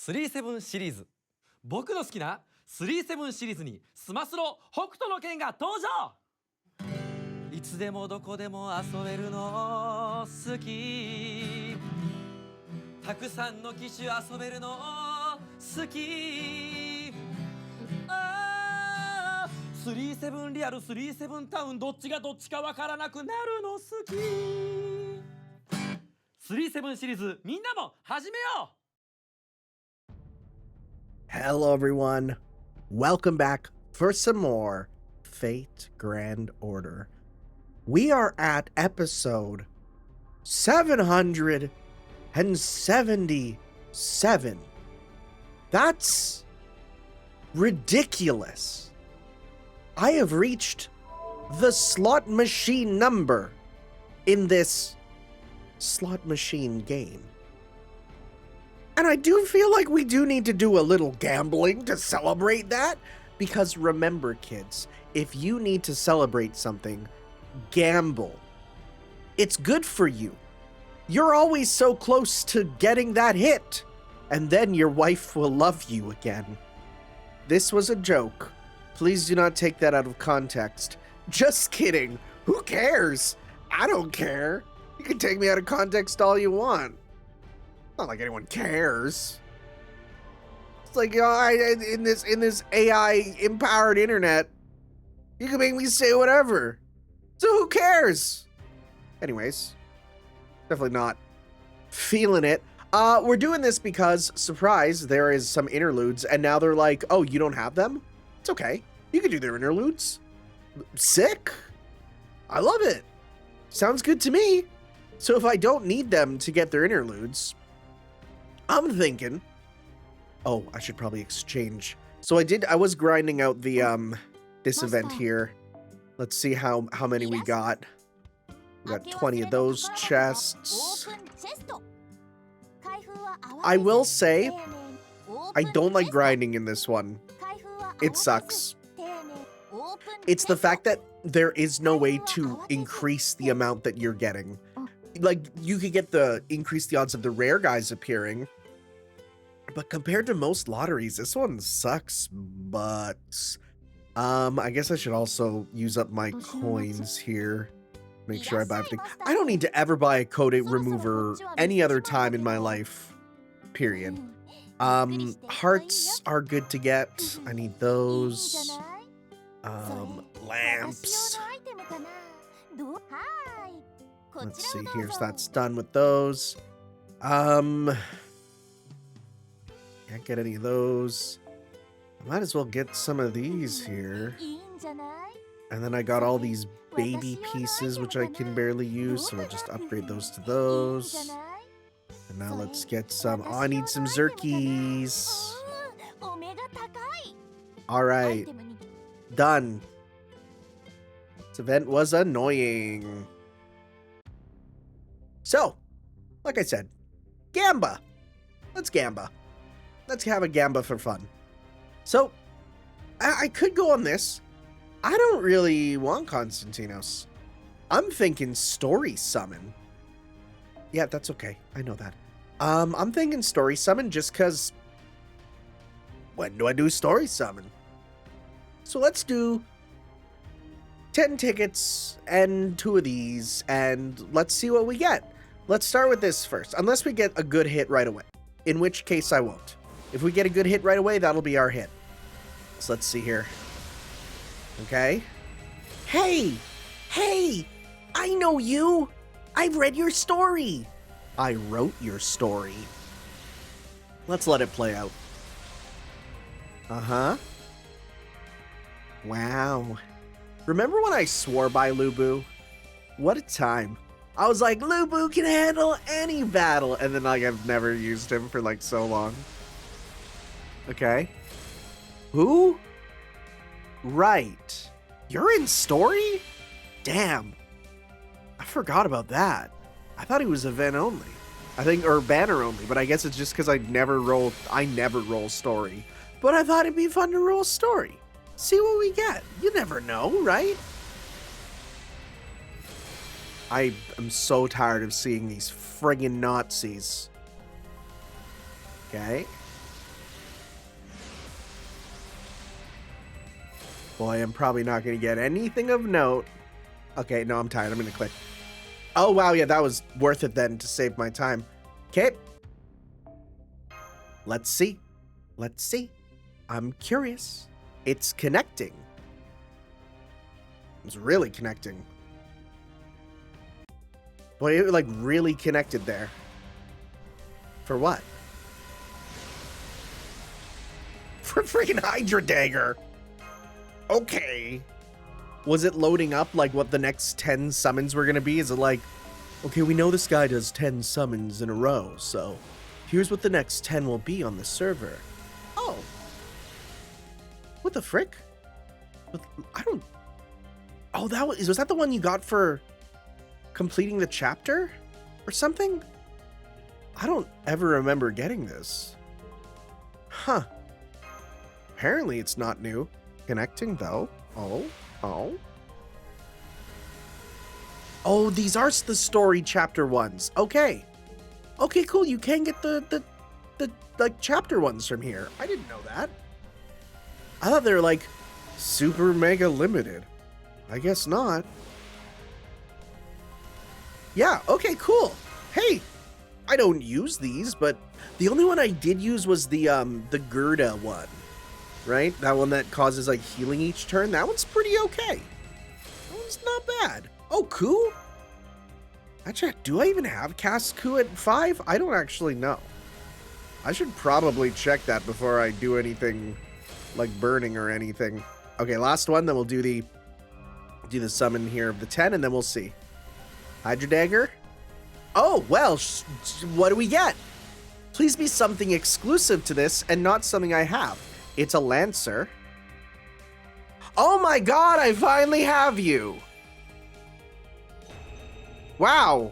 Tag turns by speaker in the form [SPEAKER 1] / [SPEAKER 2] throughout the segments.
[SPEAKER 1] 37シリーズ。僕の好きな37シリーズにスマスロ北斗の拳が登場。いつでもどこでも遊べるの好き。たくさんの機種遊べるの好き。37リアル37タウン、どっちがどっちかわからなくなるの好き。37シリーズ、みんなも始めよう。
[SPEAKER 2] Hello everyone, welcome back for some more Fate Grand Order. We are at episode 777. That's ridiculous. I have reached the slot machine number in this slot machine game. And I do feel like we do need to do a little gambling to celebrate that. Because remember, kids, if you need to celebrate something, gamble. It's good for you. You're always so close to getting that hit. And then your wife will love you again. This was a joke. Please do not take that out of context. Just kidding. Who cares? I don't care. You can take me out of context all you want. Not like anyone cares. It's like, you know, in this AI empowered internet, you can make me say whatever. So who cares? Anyways, definitely not feeling it. We're doing this because, surprise, there is some interludes, and now they're like, oh, you don't have them? It's okay. You can do their interludes. Sick. I love it. Sounds good to me. So if I don't need them to get their interludes, I'm thinking, oh, I should probably exchange. So I was grinding out the this event here. Let's see how many we got. We got 20 of those chests. I will say, I don't like grinding in this one. It sucks. It's the fact that there is no way to increase the amount that you're getting. Like, you could get increase the odds of the rare guys appearing, but compared to most lotteries, this one sucks. But I guess I should also use up my coins here. Make sure I buy everything. I don't need to ever buy a code remover any other time in my life. Period. Hearts are good to get. I need those. Lamps. Let's see here if that's done with those. Can't get any of those. I might as well get some of these here. And then I got all these baby pieces, which I can barely use, so I'll just upgrade those to those. And now let's get some. Oh, I need some Zerkies. Alright. Done. This event was annoying. So, like I said, Gamba. Let's Gamba. Let's have a Gamba for fun. So, I could go on this. I don't really want Konstantinos. I'm thinking story summon. Yeah, that's okay. I know that. I'm thinking story summon just because when do I do story summon? So let's do 10 tickets and 2 of these, and let's see what we get. Let's start with this first, unless we get a good hit right away, in which case I won't. If we get a good hit right away, that'll be our hit. So let's see here. Okay. Hey! Hey! I know you! I've read your story! I wrote your story. Let's let it play out. Uh-huh. Wow. Remember when I swore by Lubu? What a time. I was like, Lubu can handle any battle, and then like I've never used him for like so long. Okay. Who? Right. You're in story? Damn. I forgot about that. I thought he was event only. I think, or banner only, but I guess it's just because I never roll story. But I thought it'd be fun to roll story. See what we get. You never know, right? I am so tired of seeing these friggin' Nazis. Okay. Boy, I'm probably not going to get anything of note. Okay, no, I'm tired. I'm going to click. Oh, wow. Yeah, that was worth it then to save my time. Okay. Let's see. Let's see. I'm curious. It's connecting. It's really connecting. Boy, it like really connected there. For what? For freaking Hydra Dagger. Okay. Was it loading up like what the next 10 summons were going to be? Is it like, okay, we know this guy does 10 summons in a row, so here's what the next 10 will be on the server. Oh. What the frick? I don't... Oh, was that the one you got for completing the chapter or something? I don't ever remember getting this. Huh. Apparently it's not new. Connecting though. Oh, these are the story chapter ones. Okay, cool. You can get the like chapter ones from here. I didn't know that. I thought they were like super mega limited. I guess not. Yeah, okay, cool. Hey, I don't use these, but the only one I did use was the Gerda one. Right? That one that causes like healing each turn. That one's pretty okay. That one's not bad. Oh, Ku? Actually, do I even have cast Ku at 5? I don't actually know. I should probably check that before I do anything like burning or anything. Okay, last one, then we'll do the summon here of the 10, and then we'll see. Hydra Dagger? Oh, well, what do we get? Please be something exclusive to this and not something I have. It's a Lancer. Oh my god, I finally have you! Wow.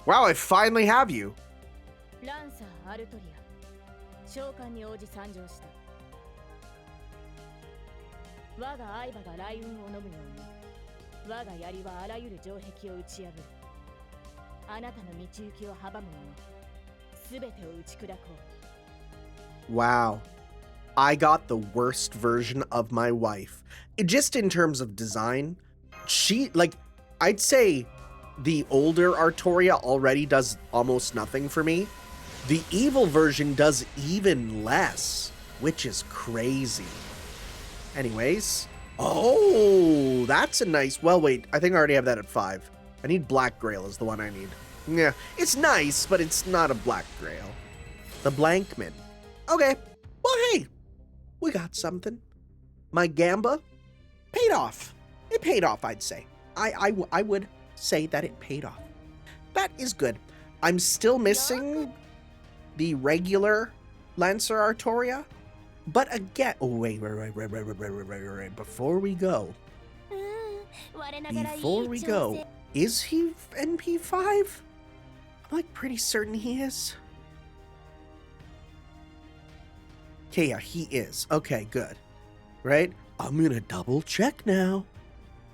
[SPEAKER 2] Wow, I finally have you.
[SPEAKER 3] Lancer Artoria. 召喚に応じ参上した。我が愛馬が雷雲を飲むように、我が槍はあらゆる城壁を打ち破る。あなたの道行きを阻むもの、すべてを打ち砕こう。
[SPEAKER 2] Wow. I got the worst version of my wife. Just in terms of design, she, like, I'd say the older Artoria already does almost nothing for me. The evil version does even less, which is crazy. Anyways. Oh, that's a nice... Well, wait. I think I already have that at 5. I need Black Grail is the one I need. Yeah, it's nice, but it's not a Black Grail. The Blankman. Okay, well, hey, we got something. My Gamba paid off. It paid off, I'd say. I would say that it paid off. That is good. I'm still missing the regular Lancer Artoria, but again, oh, wait. Before we go, is he NP5? I'm like pretty certain he is. Okay, yeah, he is. Okay, good. Right? I'm gonna double check now.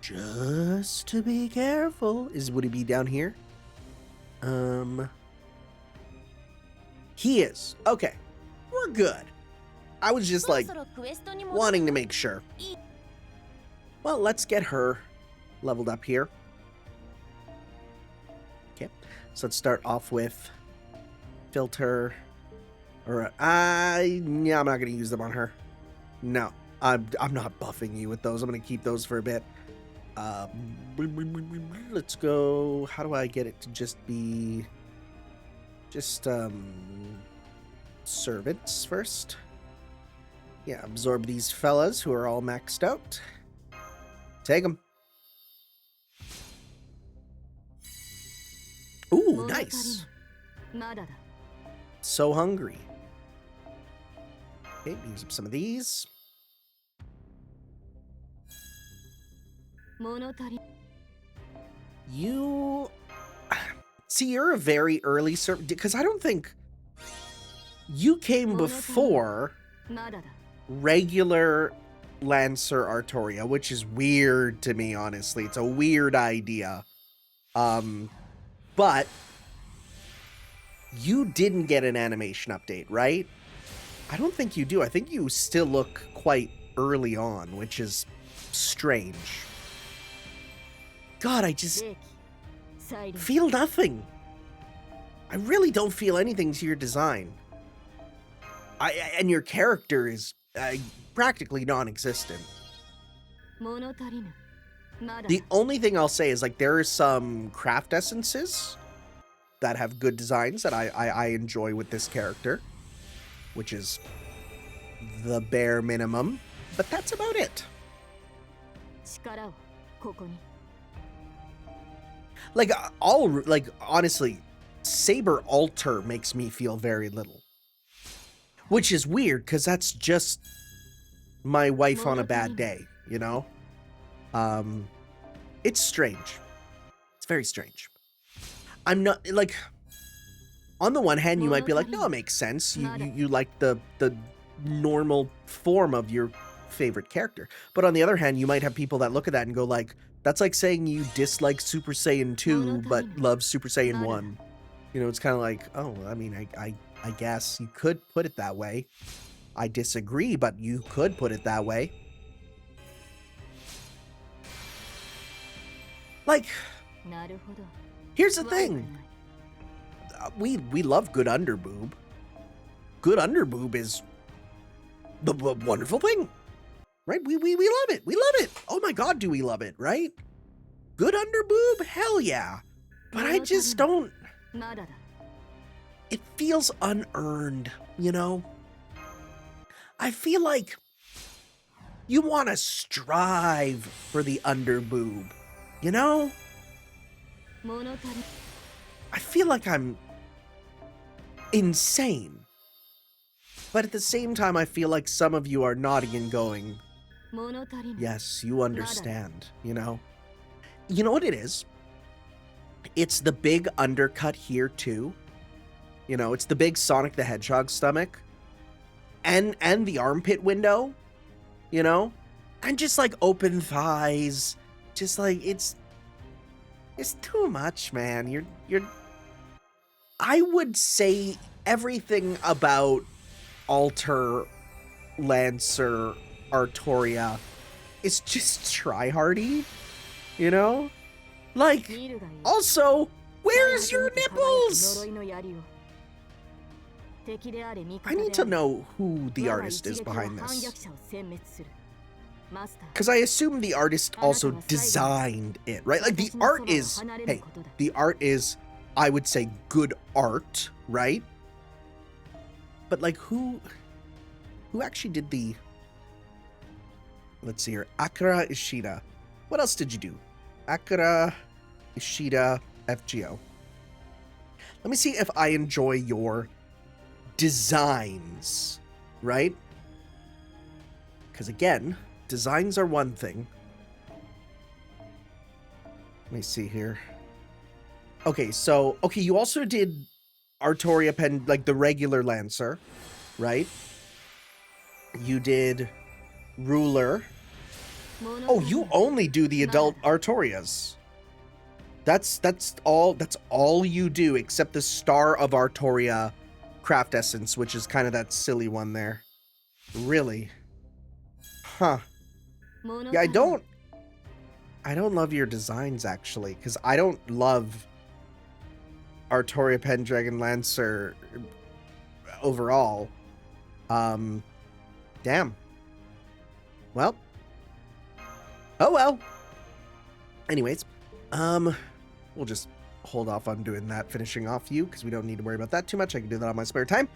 [SPEAKER 2] Just to be careful. Would he be down here? He is. Okay. We're good. I was just like wanting to make sure. Well, let's get her leveled up here. Okay. So let's start off with filter. Or yeah, I'm not gonna use them on her. No, I'm not buffing you with those. I'm gonna keep those for a bit. Let's go. How do I get it to just be servants first? Yeah, absorb these fellas who are all maxed out. Take them. Ooh, nice. So hungry. Okay, use up some of these. You... See, you're a very early servant, because I don't think... You came before regular Lancer Artoria, which is weird to me, honestly. It's a weird idea. But... You didn't get an animation update, right? I don't think you do. I think you still look quite early on, which is strange. God, I just
[SPEAKER 3] 正規サイレン
[SPEAKER 2] feel nothing. I really don't feel anything to your design. And your character is practically non-existent.
[SPEAKER 3] 物足りぬまだ
[SPEAKER 2] The only thing I'll say is, like, there are some craft essences that have good designs that I enjoy with this character, which is the bare minimum, but that's about it.
[SPEAKER 3] 力をここに
[SPEAKER 2] Like, honestly, Saber Altar makes me feel very little. Which is weird, because that's just my wife on a bad day, you know? It's strange. It's very strange. I'm not, like, on the one hand, you might be like, no, it makes sense. You like the normal form of your favorite character. But on the other hand, you might have people that look at that and go like, that's like saying you dislike Super Saiyan 2, but love Super Saiyan 1. You know, it's kind of like, oh, I mean, I guess you could put it that way. I disagree, but you could put it that way. Like,
[SPEAKER 3] なるほど
[SPEAKER 2] here's the thing. We love good underboob. Good underboob is the wonderful thing. Right? We love it. We love it. Oh my god, do we love it, right? Good underboob? Hell yeah. But I just don't...
[SPEAKER 3] まだだ
[SPEAKER 2] It feels unearned, you know? I feel like you want to strive for the underboob, you know?
[SPEAKER 3] 物足り
[SPEAKER 2] I feel like I'm insane. But at the same time, I feel like some of you are nodding and going,
[SPEAKER 3] 物足りぬ
[SPEAKER 2] yes, you understand, you know? You know what it is? It's the big undercut here, too. You know, it's the big Sonic the Hedgehog stomach. And the armpit window, you know? And just, like, open thighs. Just, like, it's too much, man. You're... I would say everything about Alter, Lancer, Artoria is just tryhardy, you know? Like,
[SPEAKER 3] 見るがいい
[SPEAKER 2] also, where's your nipples?
[SPEAKER 3] 呪いの槍を敵であれ味方
[SPEAKER 2] I
[SPEAKER 3] であれ
[SPEAKER 2] need to know who the
[SPEAKER 3] 我が
[SPEAKER 2] artist
[SPEAKER 3] 一
[SPEAKER 2] is
[SPEAKER 3] 撃は
[SPEAKER 2] behind
[SPEAKER 3] 反
[SPEAKER 2] this.
[SPEAKER 3] 逆者を殲滅するマスター
[SPEAKER 2] Because I assume the artist also designed it, right? Like, the art is, hey, the art is, I would say, good art, right? But, like, who actually did the... Let's see here. Akira Ishida. What else did you do? Akira Ishida FGO. Let me see if I enjoy your designs, right? Because, again, designs are one thing. Let me see here. Okay, so... Okay, you also did Artoria Pen... Like, the regular Lancer, right? You did Ruler. Oh, you only do the adult Artorias. That's all you do, except the Star of Artoria craft essence, which is kind of that silly one there. Really? Huh. Yeah, I don't love your designs, actually, because I don't love Artoria Pendragon Lancer overall. Damn. Well. Oh well. Anyways, we'll just hold off on doing that, finishing off you, because we don't need to worry about that too much. I can do that on my spare time.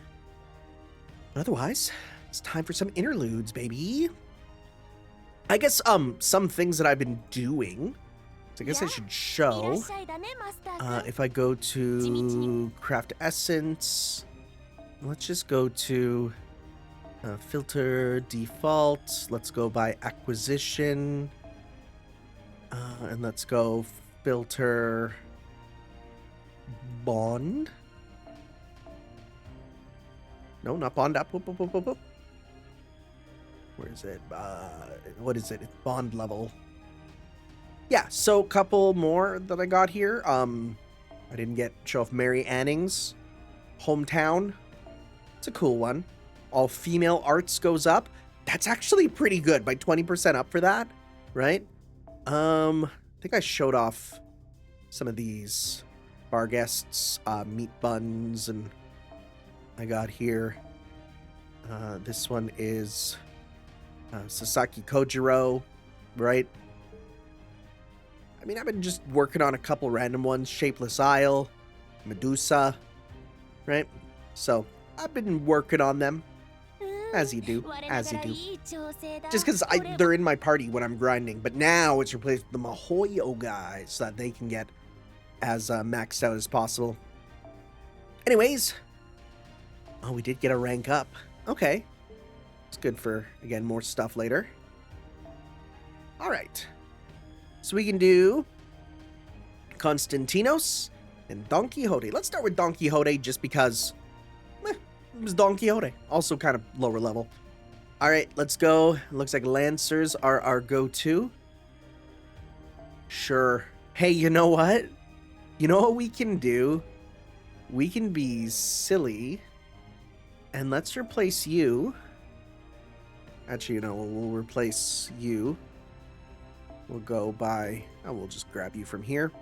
[SPEAKER 2] But otherwise, it's time for some interludes, baby. I guess, some things that I've been doing. So I guess I should show. If I go to Craft Essence, let's just go to Filter Default. Let's go by Acquisition. And let's go Filter Bond. No, not Bond up. Whoop, whoop, whoop, whoop, whoop. Where is it? What is it? It's Bond level. Yeah, so a couple more that I got here. I didn't get show off Mary Anning's Hometown. It's a cool one. All female arts goes up. That's actually pretty good. By 20% up for that, right? I think I showed off some of these bar guests, meat buns, and I got here. This one is Sasaki Kojiro, right? I mean, I've been just working on a couple random ones. Shapeless Isle, Medusa, right? So I've been working on them. As you do, as you do. Just because they're in my party when I'm grinding. But now it's replaced with the Mahoyo guys so that they can get as maxed out as possible. Anyways. Oh, we did get a rank up. Okay. It's good for, again, more stuff later. Alright. So we can do Constantinos and Don Quixote. Let's start with Don Quixote just because... it was Don Quixote. Also kind of lower level. Alright, let's go. Looks like Lancers are our go-to. Sure. Hey, you know what? You know what we can do? We can be silly. And let's replace you. Actually, you know, we'll replace you. We'll go by... oh, we'll just grab you from here.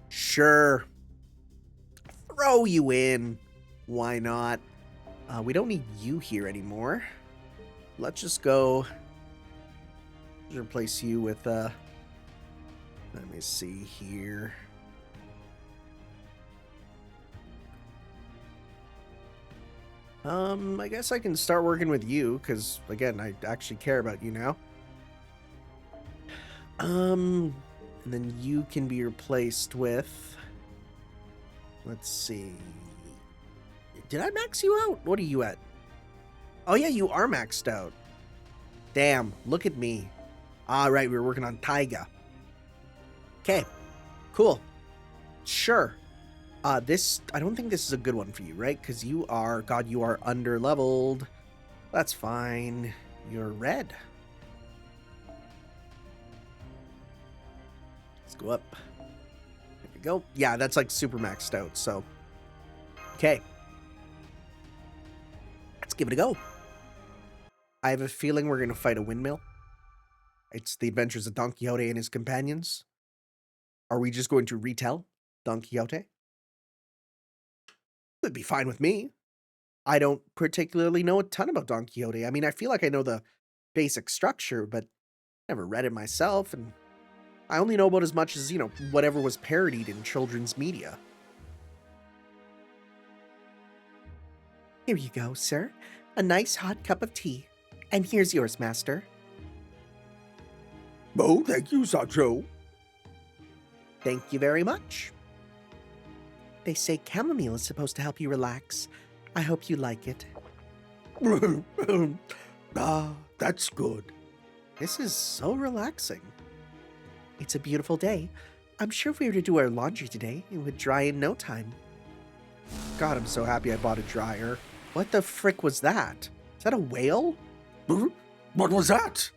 [SPEAKER 2] Sure. Throw you in. Why not? We don't need you here anymore. Let's just go... replace you with, let me see here. I guess I can start working with you, because, again, I actually care about you now. And then you can be replaced with... let's see... did I max you out? What are you at? Oh yeah, you are maxed out. Damn, look at me. Ah, right, we were working on Taiga. Okay, cool. Sure. I don't think this is a good one for you, right? Because you are, God, you are under-leveled. That's fine. You're red. Let's go up. There we go. Yeah, that's like super maxed out, so. Okay. Let's give it a go. I have a feeling we're going to fight a windmill. It's the adventures of Don Quixote and his companions. Are we just going to retell Don Quixote? That'd be fine with me. I don't particularly know a ton about Don Quixote. I mean, I feel like I know the basic structure, but never read it myself, and I only know about as much as, you know, whatever was parodied in children's media. Here you go, sir. A nice hot cup of tea. And here's yours, master.
[SPEAKER 4] Oh, thank you, Sancho.
[SPEAKER 2] Thank you very much. They say chamomile is supposed to help you relax. I hope you like it.
[SPEAKER 4] That's good.
[SPEAKER 2] This is so relaxing. It's a beautiful day. I'm sure if we were to do our laundry today, it would dry in no time. God, I'm so happy I bought a dryer. What the frick was that? Is that a whale?
[SPEAKER 4] What was that?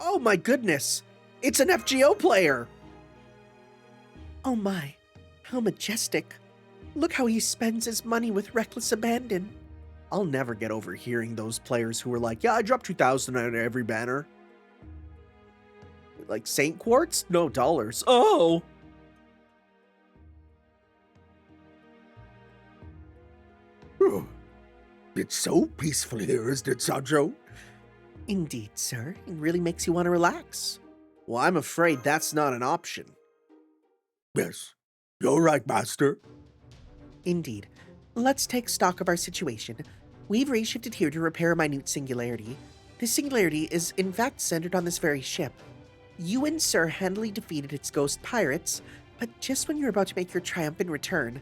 [SPEAKER 2] Oh my goodness! It's an FGO player! Oh my, how majestic. Look how he spends his money with reckless abandon. I'll never get over hearing those players who were like, yeah, I dropped 2,000 on every banner. Like Saint Quartz? No, dollars. Oh!
[SPEAKER 4] It's so peaceful here, isn't it, Sancho?
[SPEAKER 2] Indeed, sir. It really makes you want to relax. Well, I'm afraid that's not an option.
[SPEAKER 4] Yes, you're right, master.
[SPEAKER 2] Indeed. Let's take stock of our situation. We've reshifted here to repair a minute singularity. This singularity is in fact centered on this very ship. You and Sir handily defeated its ghost pirates, but just when you're about to make your triumphant return,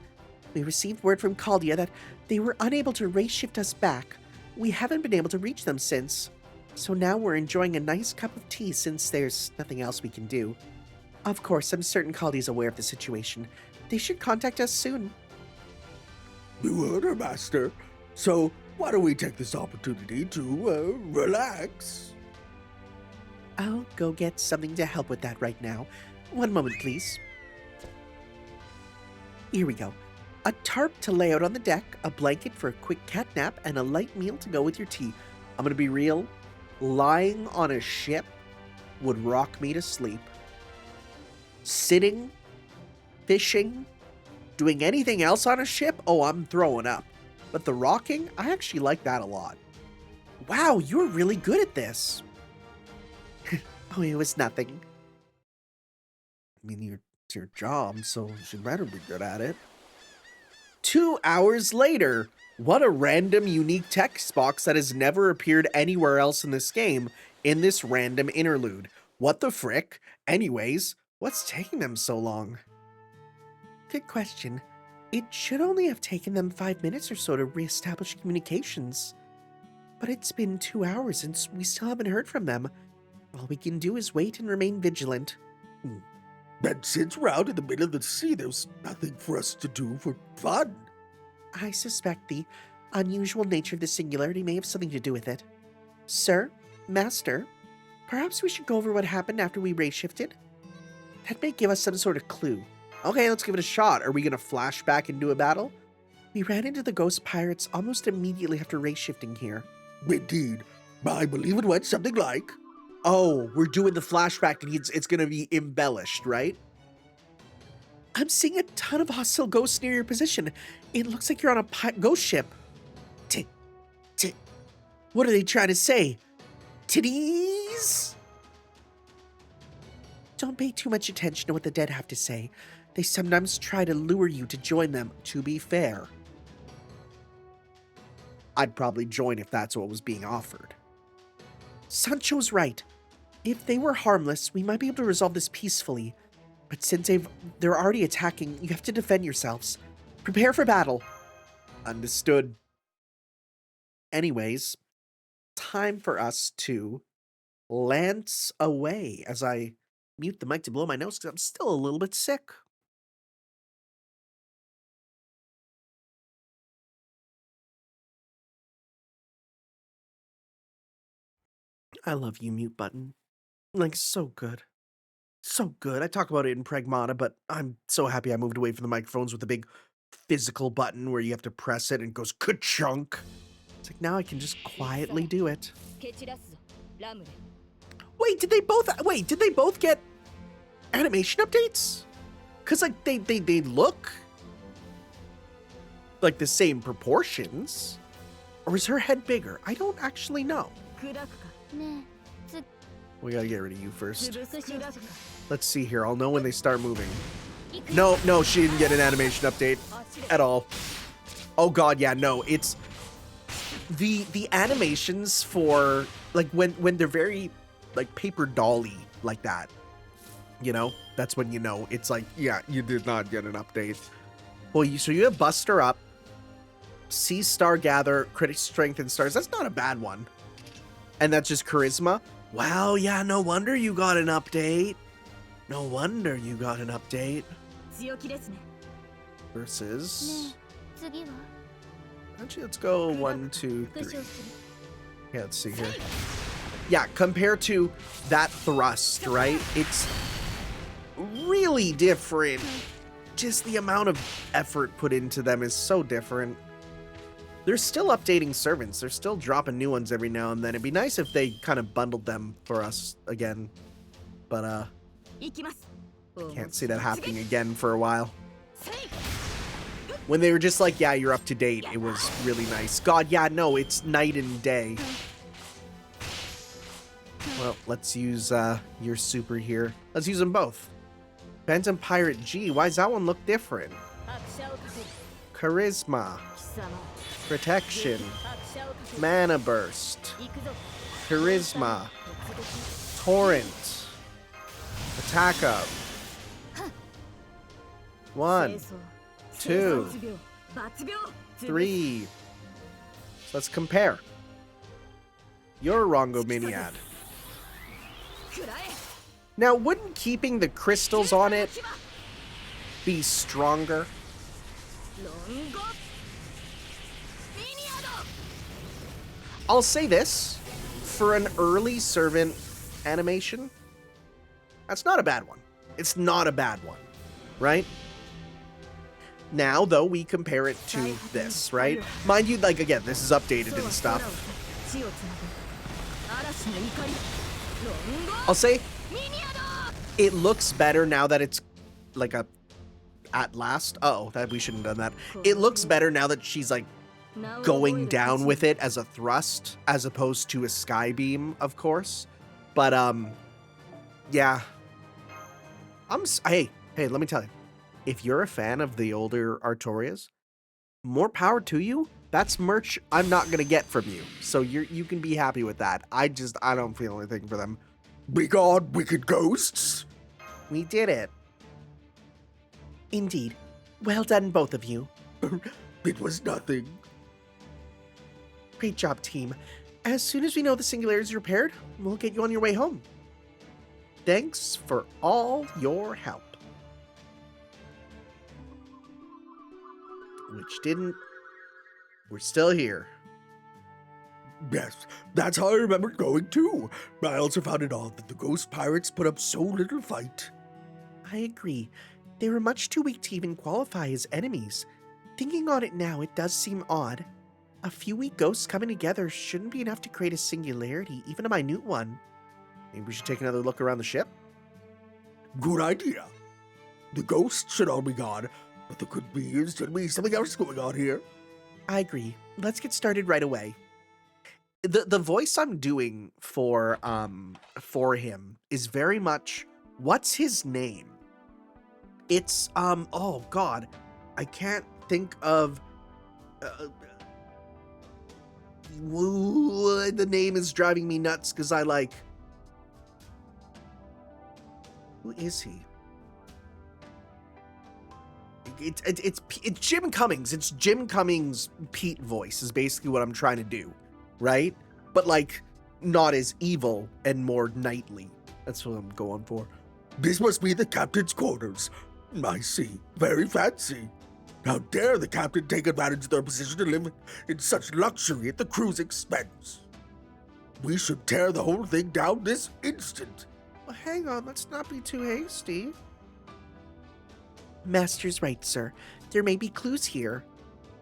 [SPEAKER 2] we received word from Caldia that they were unable to race-shift us back. We haven't been able to reach them since. So now we're enjoying a nice cup of tea since there's nothing else we can do. Of course, I'm certain Caldia's aware of the situation. They should contact us soon.
[SPEAKER 4] You heard her, master. So why don't we take this opportunity to, relax?
[SPEAKER 2] I'll go get something to help with that right now. One moment, please. Here we go. A tarp to lay out on the deck, a blanket for a quick cat nap, and a light meal to go with your tea. I'm gonna be real. lying on a ship would rock me to sleep. Sitting, fishing, doing anything else on a ship, oh, I'm throwing up. But the rocking, I actually like that a lot. Wow, you're really good at this. Oh, it was nothing. I mean, it's your job, so you better be good at it. 2 hours later, what a random unique text box that has never appeared anywhere else in this game in this random interlude. What the frick? Anyways, what's taking them so long? Good question. It should only have taken them 5 minutes or so to reestablish communications. But it's been 2 hours and we still haven't heard from them. All we can do is wait and remain vigilant.
[SPEAKER 4] But since we're out in the middle of the sea, there's nothing for us to do for fun.
[SPEAKER 2] I suspect the unusual nature of the singularity may have something to do with it. Sir, Master, perhaps we should go over what happened after we race shifted? That may give us some sort of clue. Okay, let's give it a shot. Are we going to flash back into a battle? We ran into the ghost pirates almost immediately after race shifting here.
[SPEAKER 4] Indeed. I believe it went something like...
[SPEAKER 2] Oh, we're doing the flashback and it's going to be embellished, right? I'm seeing a ton of hostile ghosts near your position. It looks like you're on a ghost ship. What are they trying to say? Titties? Don't pay too much attention to what the dead have to say. They sometimes try to lure you to join them, to be fair. I'd probably join if that's what was being offered. Sancho's right. If they were harmless, we might be able to resolve this peacefully. But since they're already attacking, you have to defend yourselves. Prepare for battle. Understood. Anyways, time for us to lance away as I mute the mic to blow my nose because I'm still a little bit sick. I love you, mute button. Like, so good. So good. I talk about it in Pragmata, but I'm so happy I moved away from the microphones with the big physical button where you have to press it and it goes ka-chunk. It's like, now I can just quietly do it. Wait, did they both get animation updates? Because, like, they look like the same proportions. Or is her head bigger? I don't actually know. We gotta get rid of you first. Let's see here. I'll know when they start moving. No, she didn't get an animation update at all. Oh god, yeah, no. It's the animations for like when they're very like paper dolly like that. You know, that's when you know it's like, yeah, you did not get an update. Well, so you have Buster up, Sea Star Gather, Critic Strength and Stars. That's not a bad one. And that's just Charisma. Wow, yeah, no wonder you got an update. No wonder you got an update. Versus... Actually, let's go 1, 2, 3. Yeah, let's see here. Yeah, compared to that thrust, right? It's really different. Just the amount of effort put into them is so different. They're still updating servants. They're still dropping new ones every now and then. It'd be nice if they kind of bundled them for us again. But, can't see that happening again for a while. When they were just like, yeah, you're up to date, it was really nice. God, yeah, no, it's night and day. Well, let's use your super here. Let's use them both. Phantom Pirate G. Why does that one look different? Charisma. Protection. Mana Burst. Charisma. Torrent. Attack up. 1, 2, 3. Let's compare. You're Rongo Miniad. Now, wouldn't keeping the crystals on it be stronger? I'll say this, for an early servant animation, that's not a bad one. It's not a bad one, right? Now, though, we compare it to this, right? Mind you, like, again, this is updated and stuff. I'll say it looks better now that it's like a at last. Oh, that we shouldn't have done that. It looks better now that she's like going down with it as a thrust as opposed to a sky beam, of course. But yeah. Hey, let me tell you. If you're a fan of the older Artorias, more power to you. That's merch I'm not gonna get from you. So you can be happy with that. I don't feel anything for them.
[SPEAKER 4] Begone, wicked ghosts!
[SPEAKER 2] We did it. Indeed. Well done, both of you.
[SPEAKER 4] It was nothing.
[SPEAKER 2] Great job, team. As soon as we know the singularity is repaired, we'll get you on your way home. Thanks for all your help. Which didn't. We're still here.
[SPEAKER 4] Yes, that's how I remember going too. I also found it odd that the ghost pirates put up so little fight.
[SPEAKER 2] I agree. They were much too weak to even qualify as enemies. Thinking on it now, it does seem odd. A few weak ghosts coming together shouldn't be enough to create a singularity, even a minute one. Maybe we should take another look around the ship?
[SPEAKER 4] Good idea. The ghosts should all be gone, but there could be something else going on here.
[SPEAKER 2] I agree. Let's get started right away. The voice I'm doing for him is very much, what's his name? It's oh god, I can't think of the name is driving me nuts because I like, who is he? It's Jim Cummings. It's Jim Cummings' Pete voice is basically what I'm trying to do, right? But like not as evil and more knightly. That's what I'm going for.
[SPEAKER 4] This must be the captain's quarters. I see. Very fancy. How dare the captain take advantage of their position to live in such luxury at the crew's expense? We should tear the whole thing down this instant.
[SPEAKER 2] Well, hang on, let's not be too hasty. Master's right, sir. There may be clues here.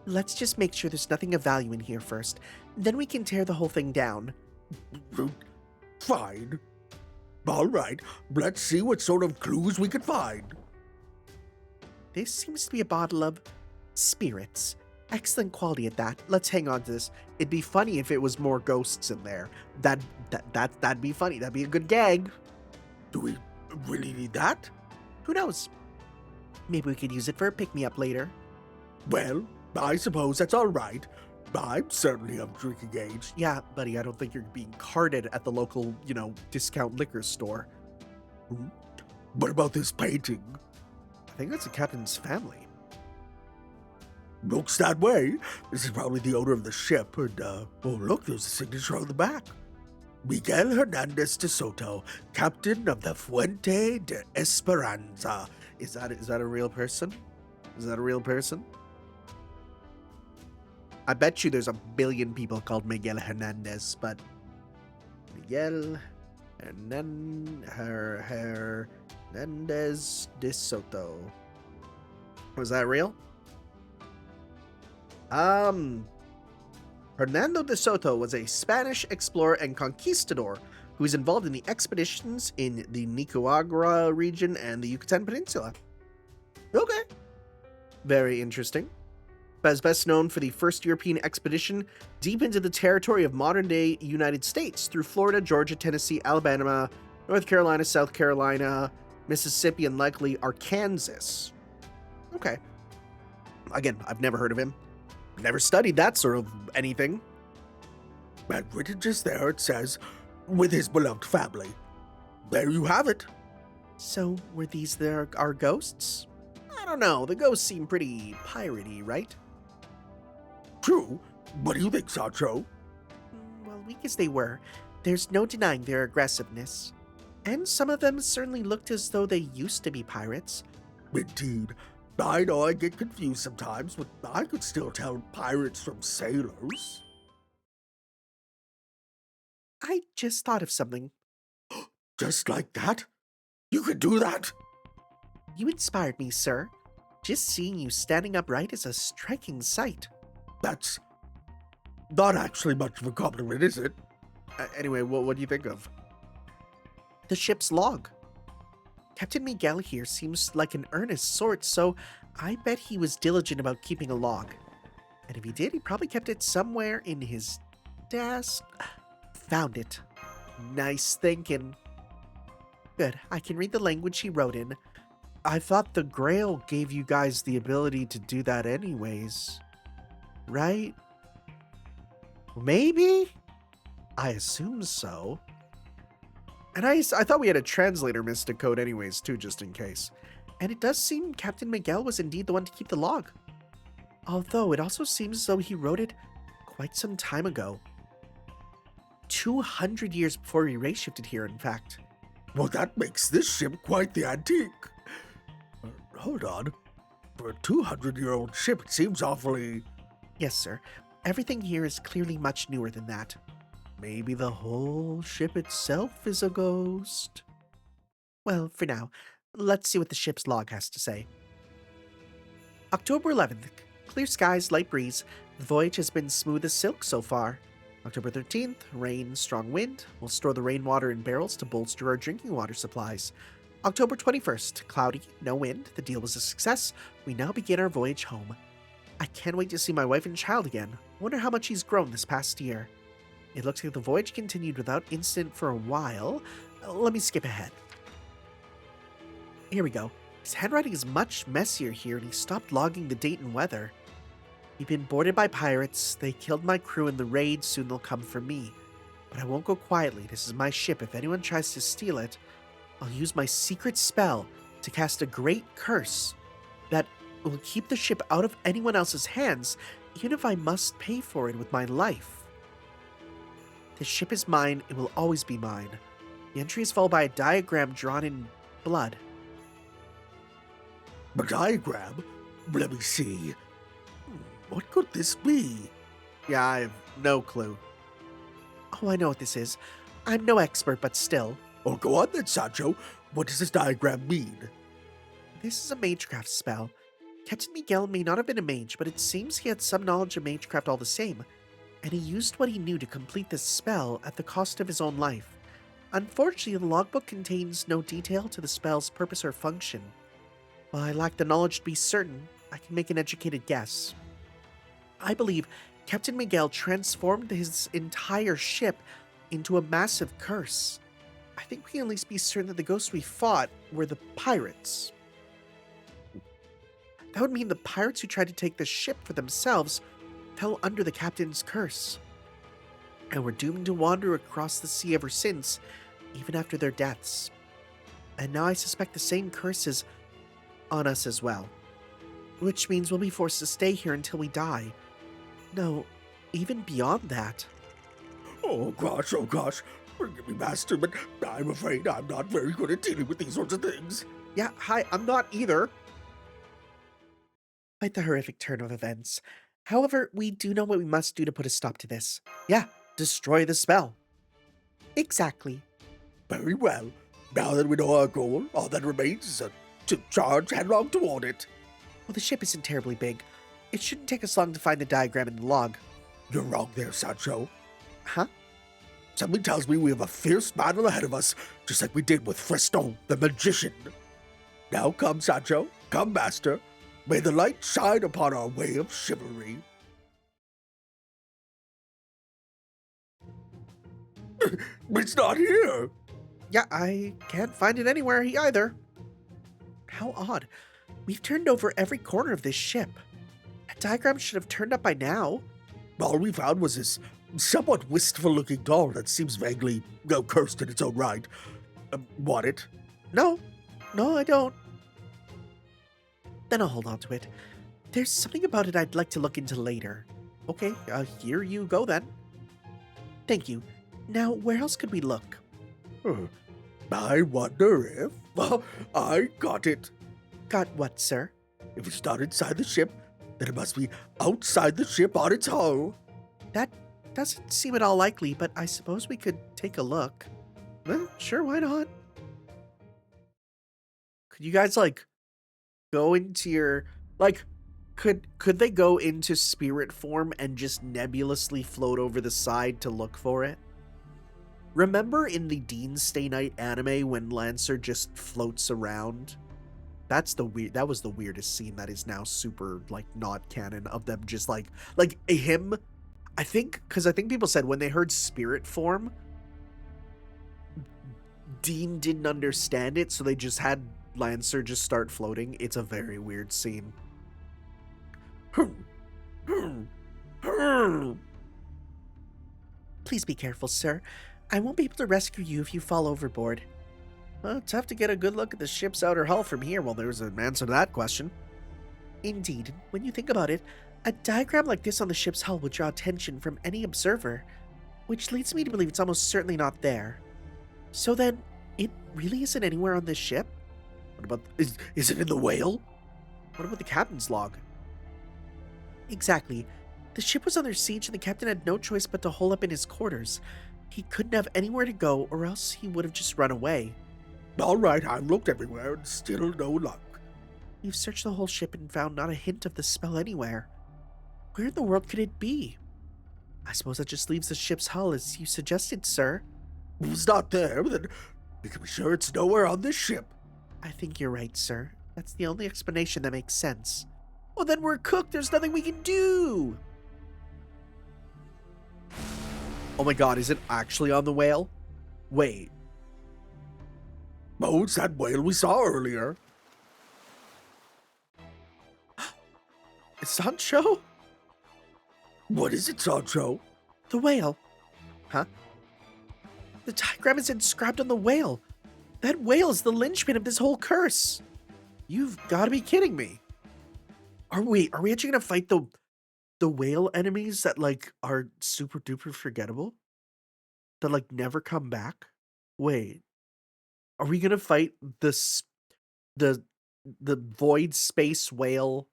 [SPEAKER 2] Let's just make sure there's nothing of value in here first. Then we can tear the whole thing down.
[SPEAKER 4] Fine. All right, let's see what sort of clues we can find.
[SPEAKER 2] This seems to be a bottle of spirits. Excellent quality at that. Let's hang on to this. It'd be funny if it was more ghosts in there. That'd be funny. That'd be a good gag.
[SPEAKER 4] Do we really need that?
[SPEAKER 2] Who knows? Maybe we could use it for a pick-me-up later.
[SPEAKER 4] Well, I suppose that's all right. I'm certainly of drinking age.
[SPEAKER 2] Yeah, buddy, I don't think you're being carded at the local, discount liquor store.
[SPEAKER 4] What about this painting?
[SPEAKER 2] I think that's the captain's family.
[SPEAKER 4] Looks that way. This is probably the owner of the ship. And, oh, look, there's a signature on the back. Miguel Hernandez de Soto, captain of the Fuente de Esperanza.
[SPEAKER 2] Is that a real person? Is that a real person? I bet you there's a billion people called Miguel Hernandez, but Miguel Hernandez de Soto. Was that real? Hernando de Soto was a Spanish explorer and conquistador who was involved in the expeditions in the Nicaragua region and the Yucatan Peninsula. Okay. Very interesting. But is best known for the first European expedition deep into the territory of modern-day United States through Florida, Georgia, Tennessee, Alabama, North Carolina, South Carolina, Mississippi, and likely Arkansas. Okay. Again, I've never heard of him. Never studied that sort of anything.
[SPEAKER 4] And written just there, it says, with his beloved family. There you have it.
[SPEAKER 2] So, were these our ghosts? I don't know. The ghosts seem pretty piratey, right?
[SPEAKER 4] True. What do you think, Sancho?
[SPEAKER 2] Well, weak as they were, there's no denying their aggressiveness. And some of them certainly looked as though they used to be pirates.
[SPEAKER 4] Indeed. I know I get confused sometimes, but I could still tell pirates from sailors.
[SPEAKER 2] I just thought of something.
[SPEAKER 4] Just like that? You could do that?
[SPEAKER 2] You inspired me, sir. Just seeing you standing upright is a striking sight.
[SPEAKER 4] That's not actually much of a compliment, is it?
[SPEAKER 2] Anyway, what do you think of? The ship's log. Captain Miguel here seems like an earnest sort, so I bet he was diligent about keeping a log. And if he did, he probably kept it somewhere in his desk. Found it. Nice thinking. Good, I can read the language he wrote in. I thought the Grail gave you guys the ability to do that anyways. Right? Maybe? I assume so. And I thought we had a translator mystic code anyways, too, just in case. And it does seem Captain Miguel was indeed the one to keep the log. Although it also seems as though he wrote it quite some time ago. 200 years before we ray shifted here, in fact.
[SPEAKER 4] Well, that makes this ship quite the antique. Hold on. For a 200-year-old ship, it seems awfully...
[SPEAKER 2] Yes, sir. Everything here is clearly much newer than that. Maybe the whole ship itself is a ghost. Well, for now, let's see what the ship's log has to say. October 11th. Clear skies, light breeze. The voyage has been smooth as silk so far. October 13th. Rain, strong wind. We'll store the rainwater in barrels to bolster our drinking water supplies. October 21st. Cloudy, no wind. The deal was a success. We now begin our voyage home. I can't wait to see my wife and child again. Wonder how much he's grown this past year. It looks like the voyage continued without incident for a while. Let me skip ahead. Here we go. His handwriting is much messier here, and he stopped logging the date and weather. We've been boarded by pirates. They killed my crew in the raid. Soon they'll come for me. But I won't go quietly. This is my ship. If anyone tries to steal it, I'll use my secret spell to cast a great curse that will keep the ship out of anyone else's hands, even if I must pay for it with my life. The ship is mine. It will always be mine. The entry is followed by a diagram drawn in blood.
[SPEAKER 4] A diagram? Let me see. What could this be?
[SPEAKER 2] Yeah, I have no clue. Oh, I know what this is. I'm no expert, but still.
[SPEAKER 4] Oh, go on then, Sancho. What does this diagram mean?
[SPEAKER 2] This is a magecraft spell. Captain Miguel may not have been a mage, but it seems he had some knowledge of magecraft all the same, and he used what he knew to complete this spell at the cost of his own life. Unfortunately, the logbook contains no detail to the spell's purpose or function. While I lack the knowledge to be certain, I can make an educated guess. I believe Captain Miguel transformed his entire ship into a massive curse. I think we can at least be certain that the ghosts we fought were the pirates. That would mean the pirates who tried to take the ship for themselves fell under the captain's curse, and were doomed to wander across the sea ever since, even after their deaths. And now I suspect the same curse is on us as well, which means we'll be forced to stay here until we die. No, even beyond that.
[SPEAKER 4] Oh gosh, forgive me, Master, but I'm afraid I'm not very good at dealing with these sorts of things.
[SPEAKER 2] Yeah, hi, I'm not either. Quite the horrific turn of events. However, we do know what we must do to put a stop to this. Yeah, destroy the spell. Exactly.
[SPEAKER 4] Very well. Now that we know our goal, all that remains is to charge headlong toward it.
[SPEAKER 2] Well, the ship isn't terribly big. It shouldn't take us long to find the diagram in the log.
[SPEAKER 4] You're wrong there, Sancho.
[SPEAKER 2] Huh?
[SPEAKER 4] Something tells me we have a fierce battle ahead of us, just like we did with Freston, the magician. Now come, Sancho. Come, Master. May the light shine upon our way of chivalry. It's not here.
[SPEAKER 2] Yeah, I can't find it anywhere either. How odd. We've turned over every corner of this ship. That diagram should have turned up by now.
[SPEAKER 4] All we found was this somewhat wistful-looking doll that seems vaguely cursed in its own right. Want it?
[SPEAKER 2] No, I don't. Then I'll hold on to it. There's something about it I'd like to look into later. Okay, here you go then. Thank you. Now, where else could we look?
[SPEAKER 4] I wonder if... Well, I got it.
[SPEAKER 2] Got what, sir?
[SPEAKER 4] If it's not inside the ship, then it must be outside the ship on its hull.
[SPEAKER 2] That doesn't seem at all likely, but I suppose we could take a look. Well, sure, why not? Could you guys, go into your... could they go into spirit form and just nebulously float over the side to look for it? Remember in the Dean Stay Night anime when Lancer just floats around? That was the weirdest scene that is now super, like, not canon, of them just like him. I think people said when they heard spirit form, Dean didn't understand it, so they just had Lancer just start floating. It's a very weird scene. Please be careful, sir. I won't be able to rescue you if you fall overboard. Well, tough to get a good look at the ship's outer hull from here. Well, there's an answer to that question. Indeed, when you think about it, a diagram like this on the ship's hull would draw attention from any observer, which leads me to believe it's almost certainly not there. So then, it really isn't anywhere on this ship? What about... Is it in the whale? What about the captain's log? Exactly. The ship was under siege and the captain had no choice but to hole up in his quarters. He couldn't have anywhere to go, or else he would have just run away.
[SPEAKER 4] All right, I've looked everywhere and still no luck.
[SPEAKER 2] We've searched the whole ship and found not a hint of the spell anywhere. Where in the world could it be? I suppose that just leaves the ship's hull as you suggested, sir.
[SPEAKER 4] If it's not there, then we can be sure it's nowhere on this ship.
[SPEAKER 2] I think you're right, sir. That's the only explanation that makes sense. Well, then we're cooked. There's nothing we can do. Oh my god, is it actually on the whale? Wait.
[SPEAKER 4] Oh, it's that whale we saw earlier.
[SPEAKER 2] Sancho?
[SPEAKER 4] What is it, Sancho?
[SPEAKER 2] The whale. Huh? The diagram is inscribed on the whale. That whale is the linchpin of this whole curse. You've got to be kidding me. Are we actually gonna fight the whale enemies that like are super duper forgettable? That like never come back? Wait. Are we gonna fight the void space whale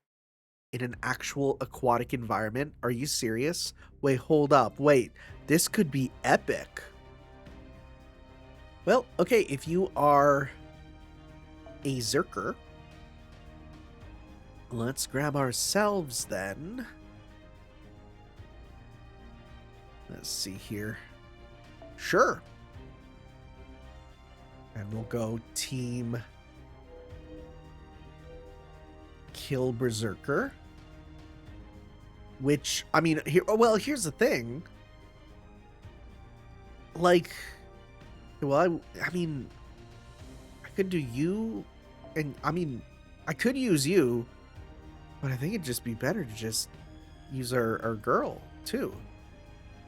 [SPEAKER 2] in an actual aquatic environment? Are you serious? Wait, hold up. Wait. This could be epic. Well, okay, if you are a Zerker, let's grab ourselves then. Let's see here. Sure. And we'll go team kill Berserker. Which, I mean, here's the thing. Like, well, I mean, I could do you, and I mean, I could use you, but I think it'd just be better to just use our girl, too.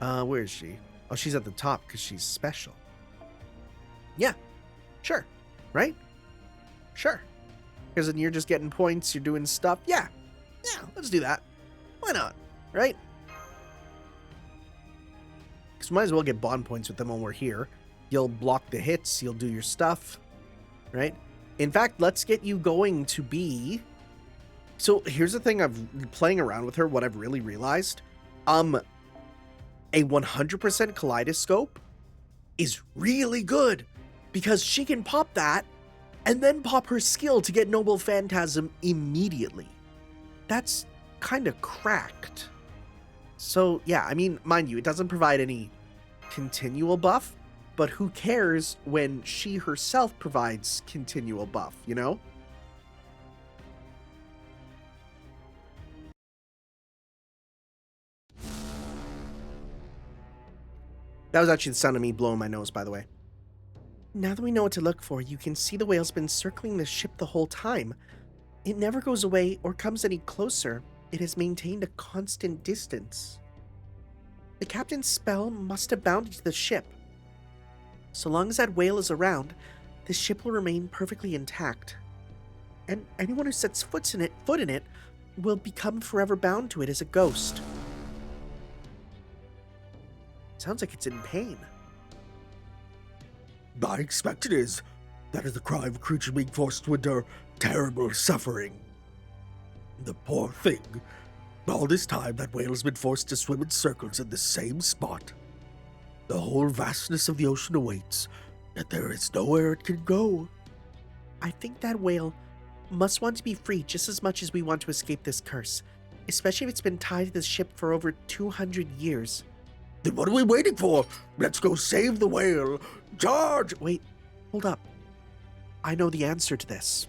[SPEAKER 2] Where is she? Oh, she's at the top because she's special. Yeah, sure, right? Sure. Because then you're just getting points, you're doing stuff. Yeah, let's do that. Why not, right? Because we might as well get bond points with them when we're here. You'll block the hits, you'll do your stuff, right? In fact, let's get you going to be... So here's the thing, I've playing around with her, what I've really realized. A 100% kaleidoscope is really good because she can pop that and then pop her skill to get Noble Phantasm immediately. That's kind of cracked. So yeah, I mean, mind you, it doesn't provide any continual buff, but who cares when she herself provides continual buff, you know? That was actually the sound of me blowing my nose, by the way. Now that we know what to look for, you can see the whale's been circling the ship the whole time. It never goes away or comes any closer. It has maintained a constant distance. The captain's spell must have bounded to the ship. So long as that whale is around, the ship will remain perfectly intact. And anyone who sets foot in it will become forever bound to it as a ghost. Sounds like it's in pain.
[SPEAKER 4] I expect it is. That is the cry of a creature being forced to endure terrible suffering. The poor thing. All this time, that whale has been forced to swim in circles in the same spot. The whole vastness of the ocean awaits, yet there is nowhere it can go.
[SPEAKER 2] I think that whale must want to be free just as much as we want to escape this curse, especially if it's been tied to the ship for over 200 years.
[SPEAKER 4] Then what are we waiting for? Let's go save the whale. Charge!
[SPEAKER 2] Wait, hold up. I know the answer to this.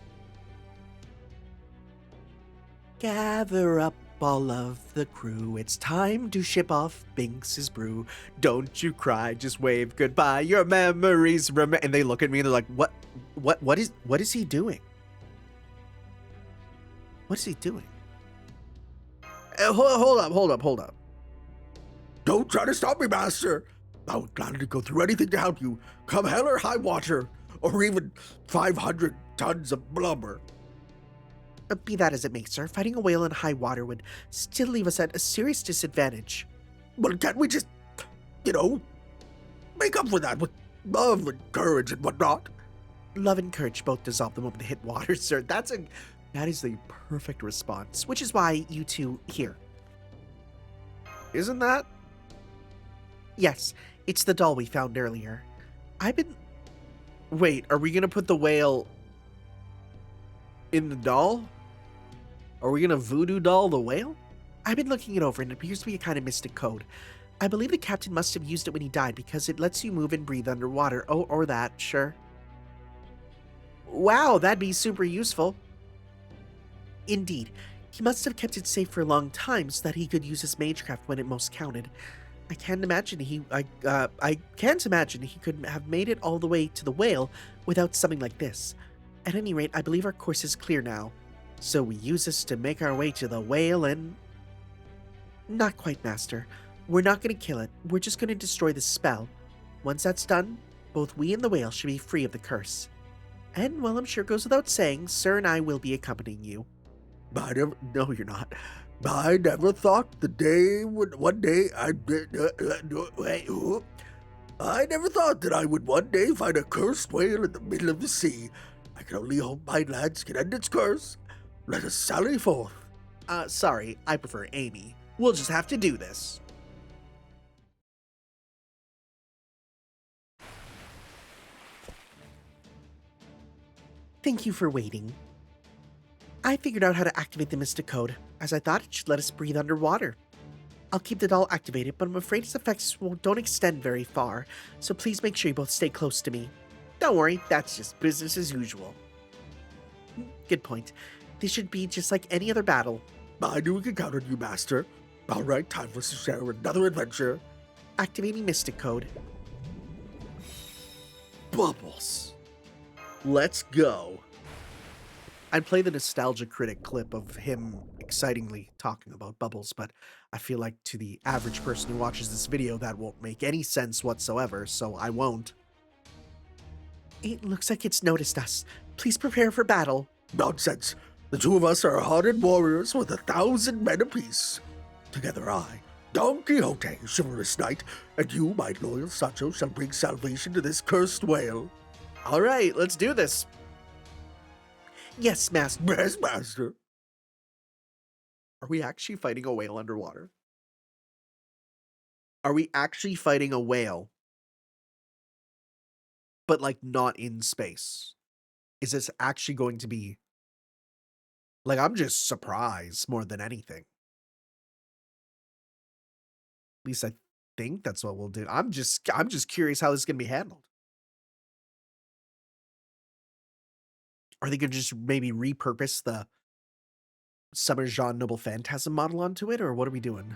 [SPEAKER 2] Gather up all of the crew. It's time to ship off Binks's brew. Don't you cry, just wave goodbye. Your memories and they look at me and they're like, what is he doing? What is he doing? Hold up.
[SPEAKER 4] Don't try to stop me, Master. I would gladly go through anything to help you, come hell or high water, or even 500 tons of blubber.
[SPEAKER 2] Be that as it may, sir, fighting a whale in high water would still leave us at a serious disadvantage.
[SPEAKER 4] Well, can't we just, make up for that with love and courage and whatnot?
[SPEAKER 2] Love and courage both dissolve the moment they hit water, sir. That is the perfect response, which is why you two here. Isn't that? Yes, it's the doll we found earlier. Wait, are we gonna put the whale in the doll? Are we gonna voodoo doll the whale? I've been looking it over and it appears to be a kind of mystic code. I believe the captain must have used it when he died because it lets you move and breathe underwater. Oh, or that, sure. Wow, that'd be super useful. Indeed. He must have kept it safe for a long time so that he could use his magecraft when it most counted. I can't imagine he could have made it all the way to the whale without something like this. At any rate, I believe our course is clear now. So we use this to make our way to the whale and... Not quite, Master. We're not going to kill it. We're just going to destroy the spell. Once that's done, both we and the whale should be free of the curse. And, well, I'm sure it goes without saying, Sir and I will be accompanying you.
[SPEAKER 4] No, you're not. I never thought the day would one day I never thought that I would one day find a cursed whale in the middle of the sea. I can only hope my lads can end its curse. Let us sally forth.
[SPEAKER 2] Sorry, I prefer Amy. We'll just have to do this. Thank you for waiting. I figured out how to activate the Mystic Code, as I thought it should let us breathe underwater. I'll keep the doll activated, but I'm afraid its effects don't extend very far, so please make sure you both stay close to me. Don't worry, that's just business as usual. Good point. This should be just like any other battle.
[SPEAKER 4] I knew we could count on you, Master. All right, time for us to share another adventure.
[SPEAKER 2] Activating Mystic Code.
[SPEAKER 4] Bubbles.
[SPEAKER 2] Let's go. I'd play the Nostalgia Critic clip of him excitingly talking about bubbles, but I feel like to the average person who watches this video, that won't make any sense whatsoever, so I won't. It looks like it's noticed us. Please prepare for battle.
[SPEAKER 4] Nonsense. The two of us are hardened warriors with 1,000 men apiece. Together I, Don Quixote, chivalrous knight, and you, my loyal Sancho, shall bring salvation to this cursed whale.
[SPEAKER 2] All right, let's do this. Yes, Master.
[SPEAKER 4] Yes, Master.
[SPEAKER 2] Are we actually fighting a whale underwater? Are we actually fighting a whale? But, like, not in space? Is this actually going to be... Like, I'm just surprised more than anything. At least I think that's what we'll do. I'm just curious how this is going to be handled. Are they going to just maybe repurpose the Summer Jean Noble Phantasm model onto it, or what are we doing?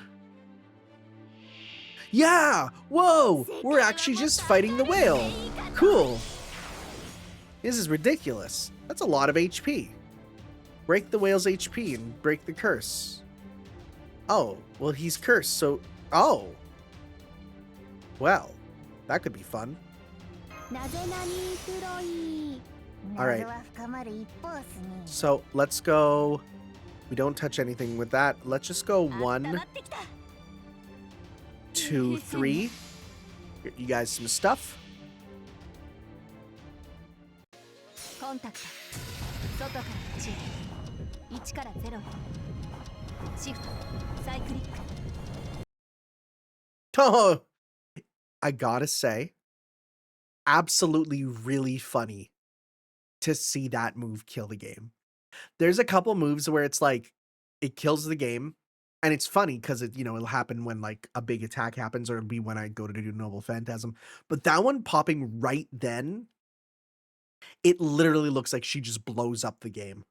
[SPEAKER 2] Yeah! Whoa! We're actually just fighting the whale. Cool. This is ridiculous. That's a lot of HP. Break the whale's HP and break the curse. Oh, well, he's cursed, so... Oh. Well, that could be fun. Alright. So, let's go... We don't touch anything with that. Let's just go 1, 2, 3. Get you guys some stuff. Oh, I gotta say, absolutely really funny to see that move kill the game. There's a couple moves where it's like, it kills the game, And it's funny because it'll happen when like a big attack happens, or it'll be when I go to do Noble Phantasm. But that one popping right then, it literally looks like she just blows up the game,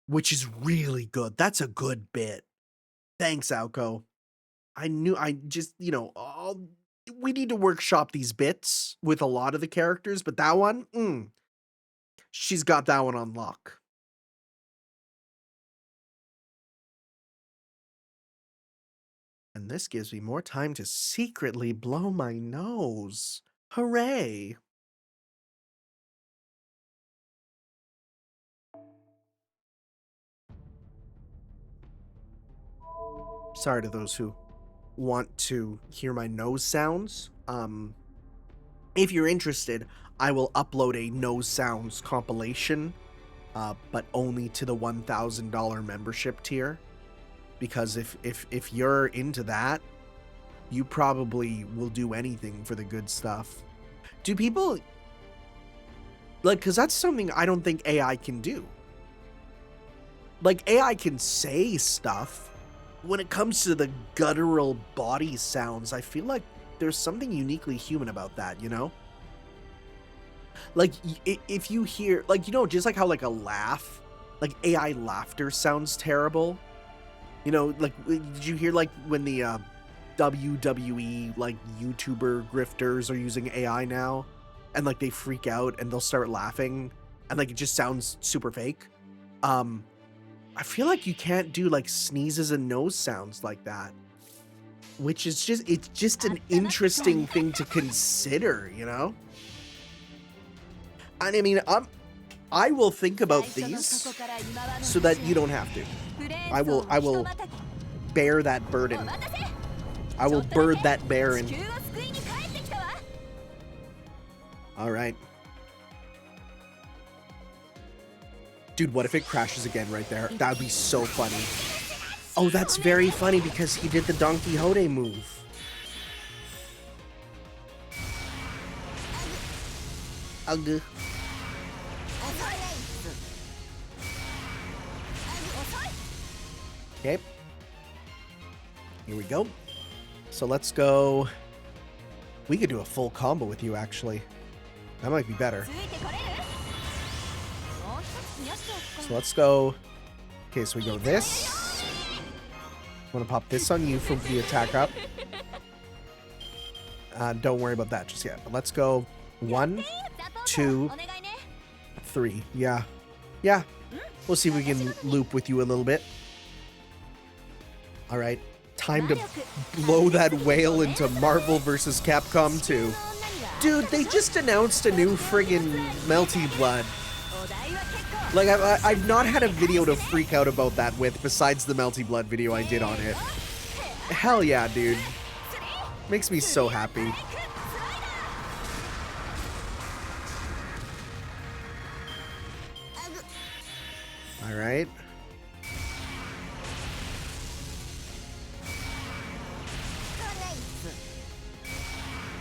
[SPEAKER 2] which is really good. That's a good bit. Thanks, Alco. We need to workshop these bits with a lot of the characters, but that one, she's got that one on lock. And this gives me more time to secretly blow my nose. Hooray! Sorry to those who want to hear my nose sounds. If you're interested, I will upload a nose sounds compilation, but only to the $1,000 membership tier. Because if you're into that, you probably will do anything for the good stuff. Do people like, because that's something I don't think AI can do. Like, AI can say stuff. When it comes to the guttural body sounds, I feel like there's something uniquely human about that, Like, if you hear, like, just like how like a laugh, like AI laughter sounds terrible. Like, did you hear like when the WWE like YouTuber grifters are using AI now, and like they freak out and they'll start laughing, and like it just sounds super fake. I feel like you can't do like sneezes and nose sounds like that, which is it's just an interesting thing to consider, And I mean, I will think about these so that you don't have to. I will bear that burden. I will bird that baron. All right. Dude, what if it crashes again right there? That would be so funny. Oh, that's very funny because he did the Don Quixote move. Ugh. Okay. Here we go. So let's go. We could do a full combo with you, actually. That might be better. So let's go. Okay, so we go this. I'm gonna pop this on you for the attack up. Don't worry about that just yet. But let's go 1, 2, 3. Yeah. We'll see if we can loop with you a little bit. All right. Time to blow that whale into Marvel vs. Capcom 2. Dude, they just announced a new friggin' Melty Blood. Like, I've not had a video to freak out about that with besides the Melty Blood video I did on it. Hell yeah, dude. Makes me so happy. All right.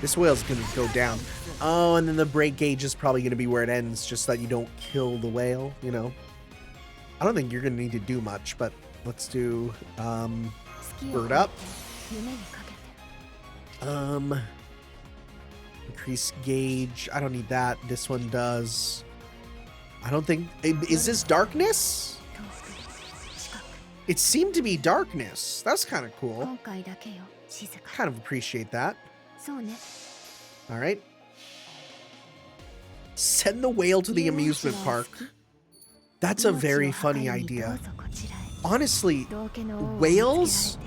[SPEAKER 2] This whale's gonna go down. Oh, and then the break gauge is probably gonna be where it ends, just so that you don't kill the whale, I don't think you're gonna need to do much, but let's do bird up. Increase gauge. I don't need that. This one does. I don't think. Is this darkness? It seemed to be darkness. That's kind of cool. Kind of appreciate that. All right. Send the whale to the amusement park. That's a very funny idea. Honestly, whales,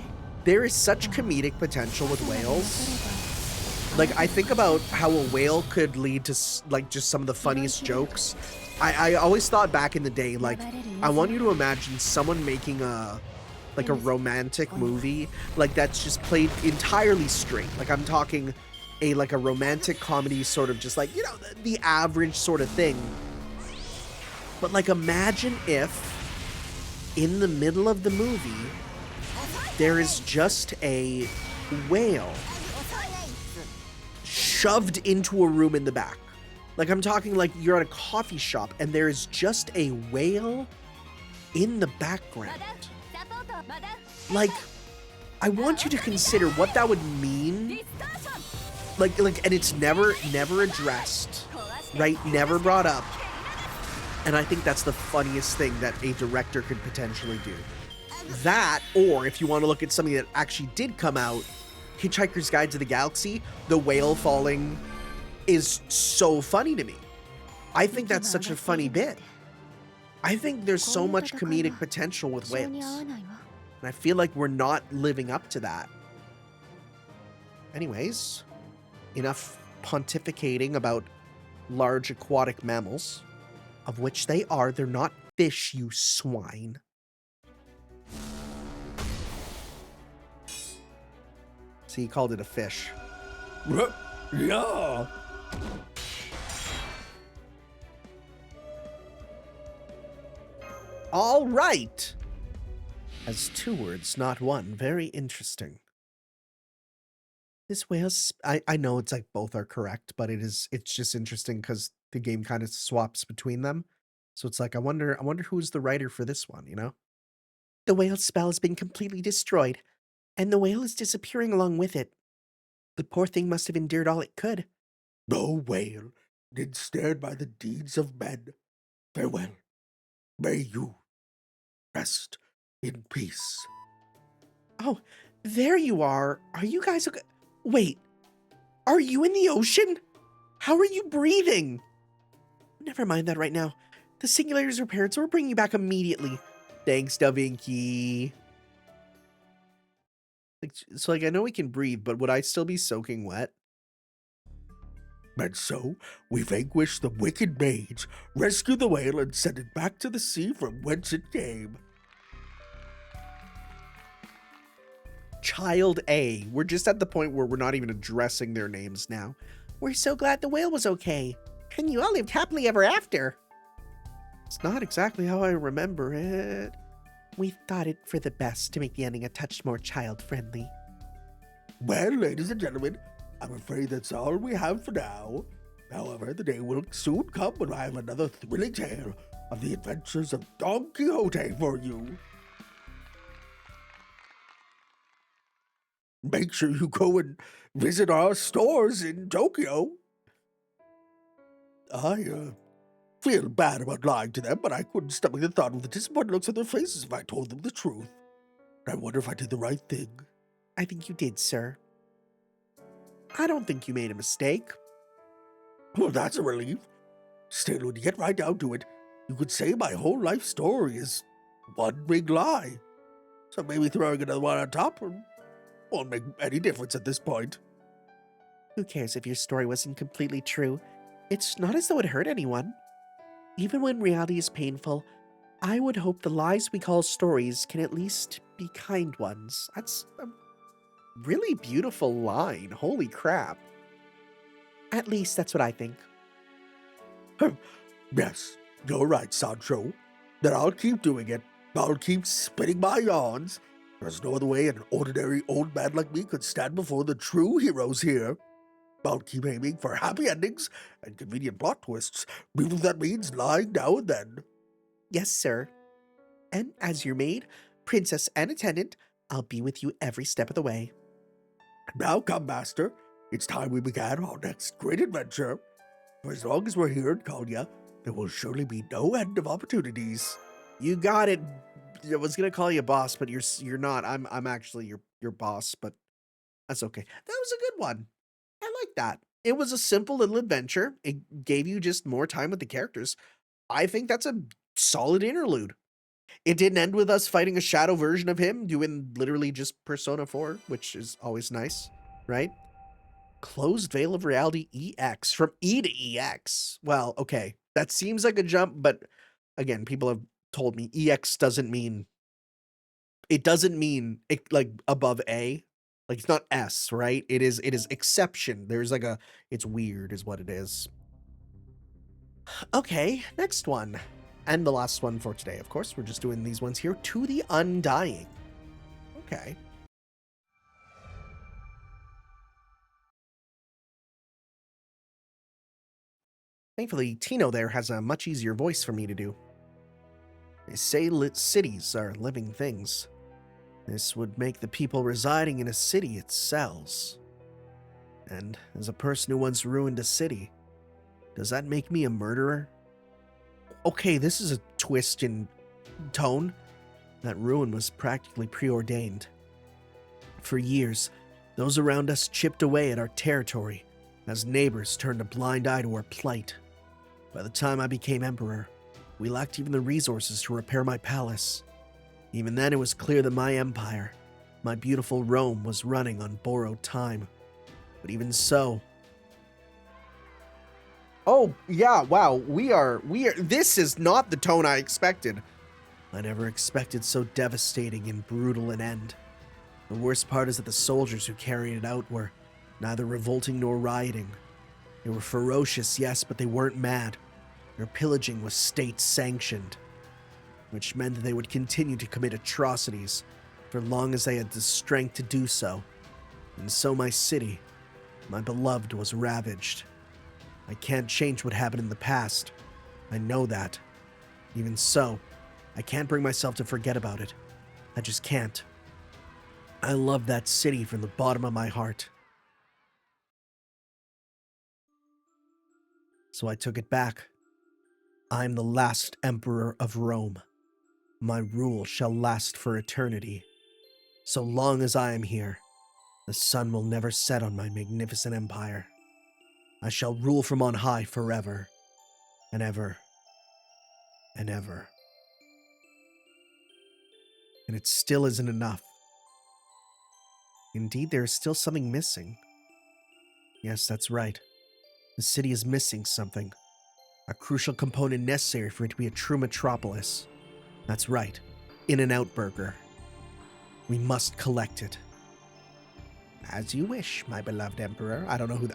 [SPEAKER 2] there is such comedic potential with whales. Like, I think about how a whale could lead to, like, just some of the funniest jokes. I always thought back in the day, like, I want you to imagine someone making a romantic movie, like, that's just played entirely straight. Like, I'm talking a romantic comedy, sort of just like, the average sort of thing. But, like, imagine if in the middle of the movie there is just a whale shoved into a room in the back. Like, I'm talking like you're at a coffee shop and there is just a whale in the background. Like, I want you to consider what that would mean. Like, and it's never addressed, right? Never brought up. And I think that's the funniest thing that a director could potentially do. That, or if you want to look at something that actually did come out, Hitchhiker's Guide to the Galaxy, the whale falling is so funny to me. I think that's such a funny bit. I think there's so much comedic potential with whales. And I feel like we're not living up to that. Anyways, enough pontificating about large aquatic mammals, of which they are. They're not fish, you swine. See, he called it a fish.
[SPEAKER 4] Yeah.
[SPEAKER 2] All right. As 2 words, not one. Very interesting. This whale's... I know it's like both are correct, but it's just interesting because the game kind of swaps between them. So it's like, I wonder who's the writer for this one, you know? The whale's spell has been completely destroyed, and the whale is disappearing along with it. The poor thing must have endured all it could.
[SPEAKER 4] No whale, ensnared by the deeds of men. Farewell. May you rest in peace.
[SPEAKER 2] Oh, there you are. Are you guys okay? Wait, are you in the ocean? How are you breathing? Never mind that right now. The singulator's repaired, so we're bringing you back immediately. Thanks, Da Vinci. So, I know we can breathe, but would I still be soaking wet?
[SPEAKER 4] And so, we vanquished the wicked mage, rescued the whale, and sent it back to the sea from whence it came.
[SPEAKER 2] Child A. We're just at the point where we're not even addressing their names now. We're so glad the whale was okay. And you all lived happily ever after. It's not exactly how I remember it. We thought it for the best to make the ending a touch more child-friendly.
[SPEAKER 4] Well, ladies and gentlemen, I'm afraid that's all we have for now. However, the day will soon come when I have another thrilling tale of the adventures of Don Quixote for you. Make sure you go and visit our stores in Tokyo. I feel bad about lying to them, but I couldn't stomach the thought of the disappointed looks on their faces if I told them the truth. I wonder if I did the right thing.
[SPEAKER 2] I think you did, sir. I don't think you made a mistake.
[SPEAKER 4] Well, that's a relief. Still, when you get right down to it, you could say my whole life story is one big lie. So maybe throwing another one on top won't make any difference at this point.
[SPEAKER 2] Who cares if your story wasn't completely true? It's not as though it hurt anyone. Even when reality is painful, I would hope the lies we call stories can at least be kind ones. That's a really beautiful line. Holy crap. At least that's what I think.
[SPEAKER 4] Yes, you're right, Sancho. Then I'll keep doing it. I'll keep spinning my yarns. There's no other way an ordinary old man like me could stand before the true heroes here. I'll keep aiming for happy endings and convenient plot twists, even if that means lying now and then.
[SPEAKER 2] Yes, sir. And as your maid, princess, and attendant, I'll be with you every step of the way.
[SPEAKER 4] Now come, master. It's time we began our next great adventure. For as long as we're here in Konya, there will surely be no end of opportunities.
[SPEAKER 2] You got it. I was gonna call you boss, but you're not. I'm actually your boss, but that's okay. That was a good one. I like that. It was a simple little adventure. It gave you just more time with the characters. I think that's a solid interlude. It didn't end with us fighting a shadow version of him, doing literally just Persona 4, which is always nice, right? Closed Veil of Reality EX, from E to EX. Well, okay, that seems like a jump, but again, people have told me EX doesn't mean like above A. Like, it's not S, right? It is exception. There's like it's weird is what it is. Okay, next one. And the last one for today, of course. We're just doing these ones here. To the Undying. Okay. Thankfully, Tino there has a much easier voice for me to do. They say lit cities are living things. This would make the people residing in a city its cells. And as a person who once ruined a city, does that make me a murderer? Okay, this is a twist in tone. That ruin was practically preordained. For years, those around us chipped away at our territory as neighbors turned a blind eye to our plight. By the time I became emperor, we lacked even the resources to repair my palace. Even then, it was clear that my empire, my beautiful Rome, was running on borrowed time. But even so... Oh, yeah, wow, we are, this is not the tone I expected. I never expected so devastating and brutal an end. The worst part is that the soldiers who carried it out were neither revolting nor rioting. They were ferocious, yes, but they weren't mad. Their pillaging was state-sanctioned, which meant that they would continue to commit atrocities for long as they had the strength to do so. And so my city, my beloved, was ravaged. I can't change what happened in the past. I know that. Even so, I can't bring myself to forget about it. I just can't. I love that city from the bottom of my heart. So I took it back. I'm the last emperor of Rome. My rule shall last for eternity. So long as I am here, the sun will never set on my magnificent empire. I shall rule from on high forever, and ever, and ever. And it still isn't enough. Indeed, there is still something missing. Yes, that's right. The city is missing something. A crucial component necessary for it to be a true metropolis. That's right. In-N-Out Burger. We must collect it. As you wish, my beloved emperor. I don't know who...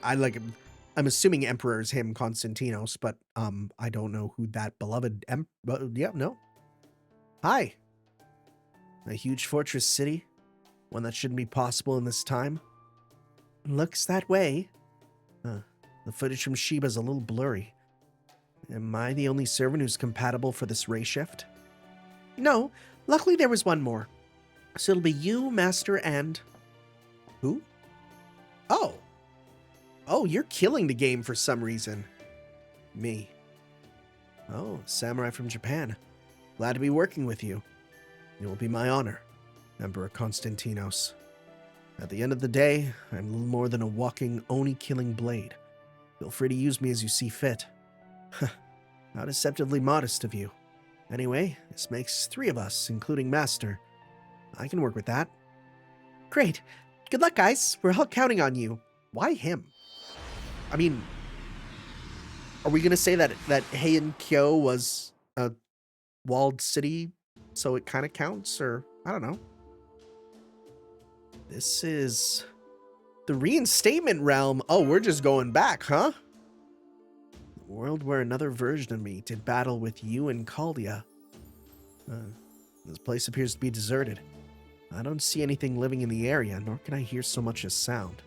[SPEAKER 2] I'm assuming emperor is him, Konstantinos, but I don't know who that beloved yeah, no. Hi. A huge fortress city? One that shouldn't be possible in this time? Looks that way. The footage from Sheba's a little blurry. Am I the only servant who's compatible for this ray shift? No, luckily there was one more. So it'll be you, Master, and... Who? Oh. Oh, you're killing the game for some reason. Me. Oh, samurai from Japan. Glad to be working with you. It will be my honor, Emperor Constantinos. At the end of the day, I'm little more than a walking Oni-killing blade. Feel free to use me as you see fit. How deceptively modest of you. Anyway, this makes 3 of us, including Master. I can work with that. Great. Good luck, guys. We're all counting on you. Why him? I mean, are we going to say that Heian Kyo was a walled city, so it kind of counts? Or, I don't know. This is the reinstatement realm. Oh, we're just going back, huh? The world where another version of me did battle with you and Caldia. This place appears to be deserted. I don't see anything living in the area, nor can I hear so much as sound.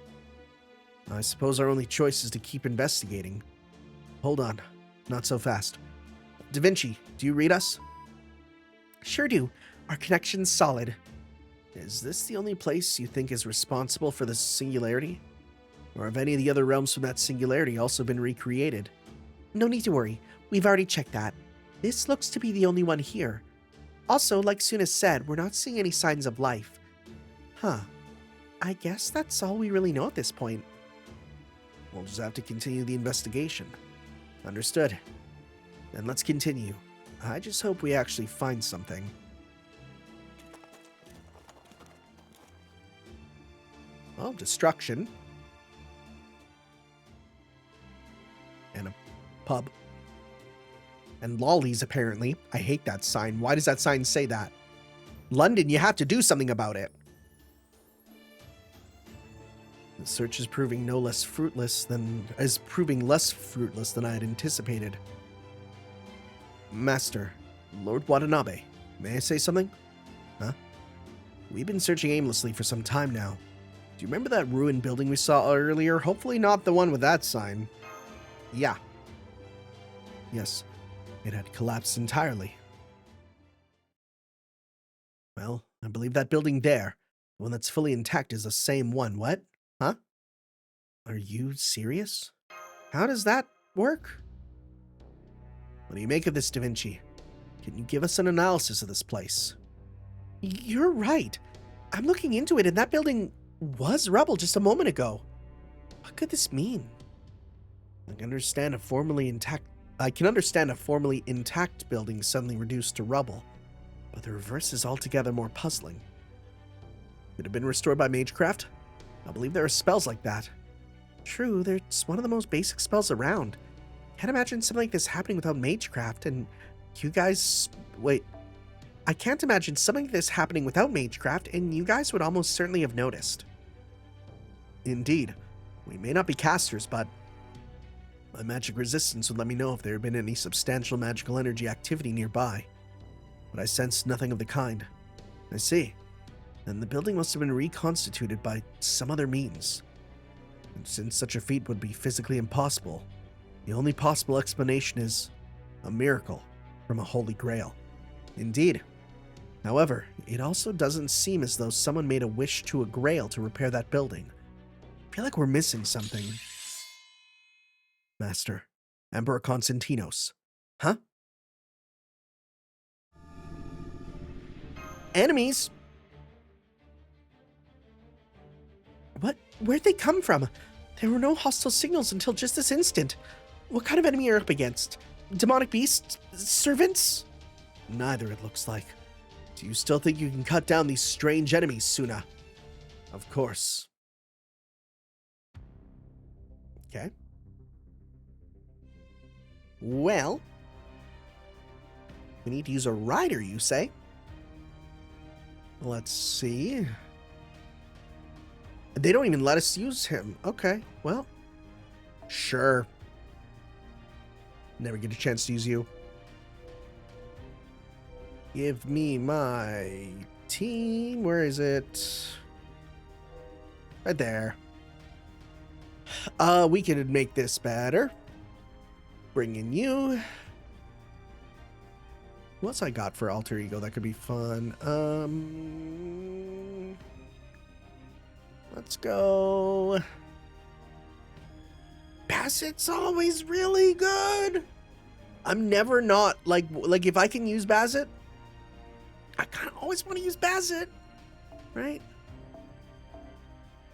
[SPEAKER 2] I suppose our only choice is to keep investigating. Hold on. Not so fast. Da Vinci, do you read us? Sure do. Our connection's solid. Is this the only place you think is responsible for this singularity? Or have any of the other realms from that singularity also been recreated? No need to worry. We've already checked that. This looks to be the only one here. Also, like Suna said, we're not seeing any signs of life. Huh. I guess that's all we really know at this point. We'll just have to continue the investigation. Understood. Then let's continue. I just hope we actually find something. Oh, destruction. And a pub. And lollies, apparently. I hate that sign. Why does that sign say that? London, you have to do something about it. The search is proving less fruitless than I had anticipated. Master, Lord Watanabe, may I say something? Huh? We've been searching aimlessly for some time now. Do you remember that ruined building we saw earlier? Hopefully not the one with that sign. Yeah. Yes, it had collapsed entirely. Well, I believe that building there, the one that's fully intact, is the same one. What? Huh? Are you serious? How does that work? What do you make of this, Da Vinci? Can you give us an analysis of this place? You're right. I'm looking into it, and that building was rubble just a moment ago. What could this mean? I can understand a formerly intact building suddenly reduced to rubble, but the reverse is altogether more puzzling. Could it have been restored by magecraft? I believe there are spells like that. True, it's one of the most basic spells around. Can't imagine something like this happening without magecraft, and you guys... Wait. I can't imagine something like this happening without magecraft, and you guys would almost certainly have noticed. Indeed. We may not be casters, but my magic resistance would let me know if there had been any substantial magical energy activity nearby. But I sensed nothing of the kind. I see. Then the building must have been reconstituted by some other means. And since such a feat would be physically impossible, the only possible explanation is a miracle from a holy grail. Indeed. However, it also doesn't seem as though someone made a wish to a grail to repair that building. I feel like we're missing something. Master, Emperor Konstantinos. Huh? Enemies? What? Where'd they come from? There were no hostile signals until just this instant. What kind of enemy are you up against? Demonic beasts? Servants? Neither, it looks like. Do you still think you can cut down these strange enemies, Suna? Of course. Okay. Well, we need to use a rider, you say? Let's see. They don't even let us use him. Okay, well, sure. Never get a chance to use you. Give me my team. Where is it? Right there. We could make this better. Bring in you. What's I got for alter ego? That could be fun. Let's go. Bassett's always really good. I'm never not like if I can use Bassett, I kind of always want to use Bassett, right?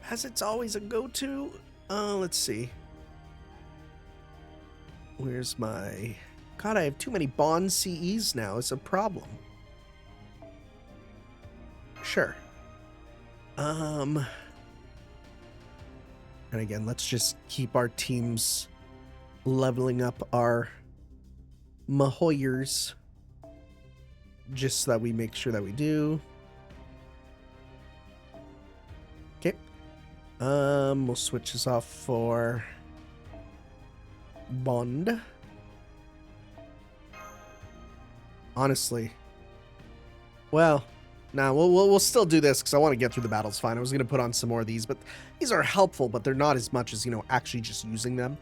[SPEAKER 2] Bassett's always a go-to. Let's see. Where's my... God, I have too many Bond CEs now. It's a problem. Sure. And again, let's just keep our teams leveling up our Mahoyers. Just so that we make sure that we do. Okay. We'll switch this off for Bond. Honestly. Well, nah, we'll still do this because I want to get through the battles fine. I was going to put on some more of these, but these are helpful, but they're not as much as, actually just using them.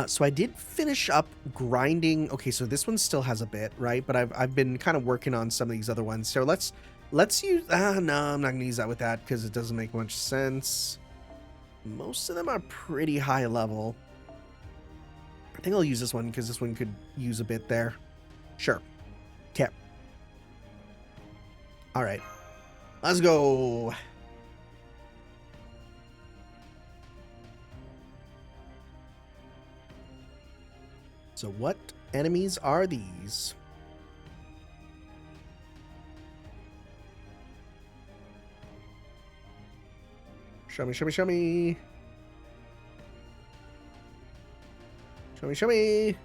[SPEAKER 2] So I did finish up grinding. Okay, so this one still has a bit, right? But I've been kind of working on some of these other ones. So let's use... no, I'm not going to use that with that because it doesn't make much sense. Most of them are pretty high level. I think I'll use this one because this one could use a bit there. Sure. Okay. All right. Let's go. So what enemies are these? Show me, show me, show me. Show me, show me.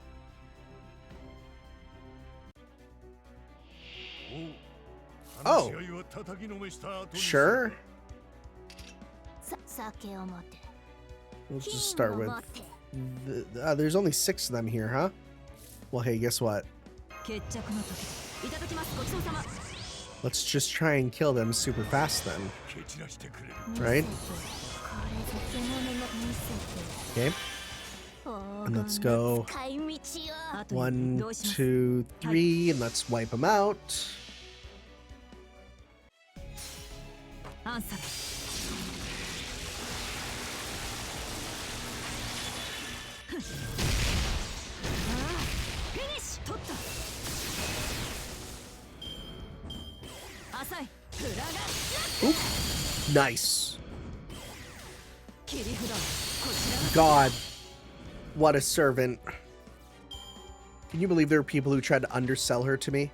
[SPEAKER 2] Oh. Sure. We'll just start with... there's only 6 of them here, huh? Well, hey, guess what? Let's just try and kill them super fast then. Right? Okay. And let's go 1, 2, 3, and let's wipe them out.
[SPEAKER 3] answer. フィニッシュ取った浅いフラガ
[SPEAKER 2] Nice.
[SPEAKER 3] 切り札こち
[SPEAKER 2] God. What a servant. Can you believe there were people who tried to undersell her to me?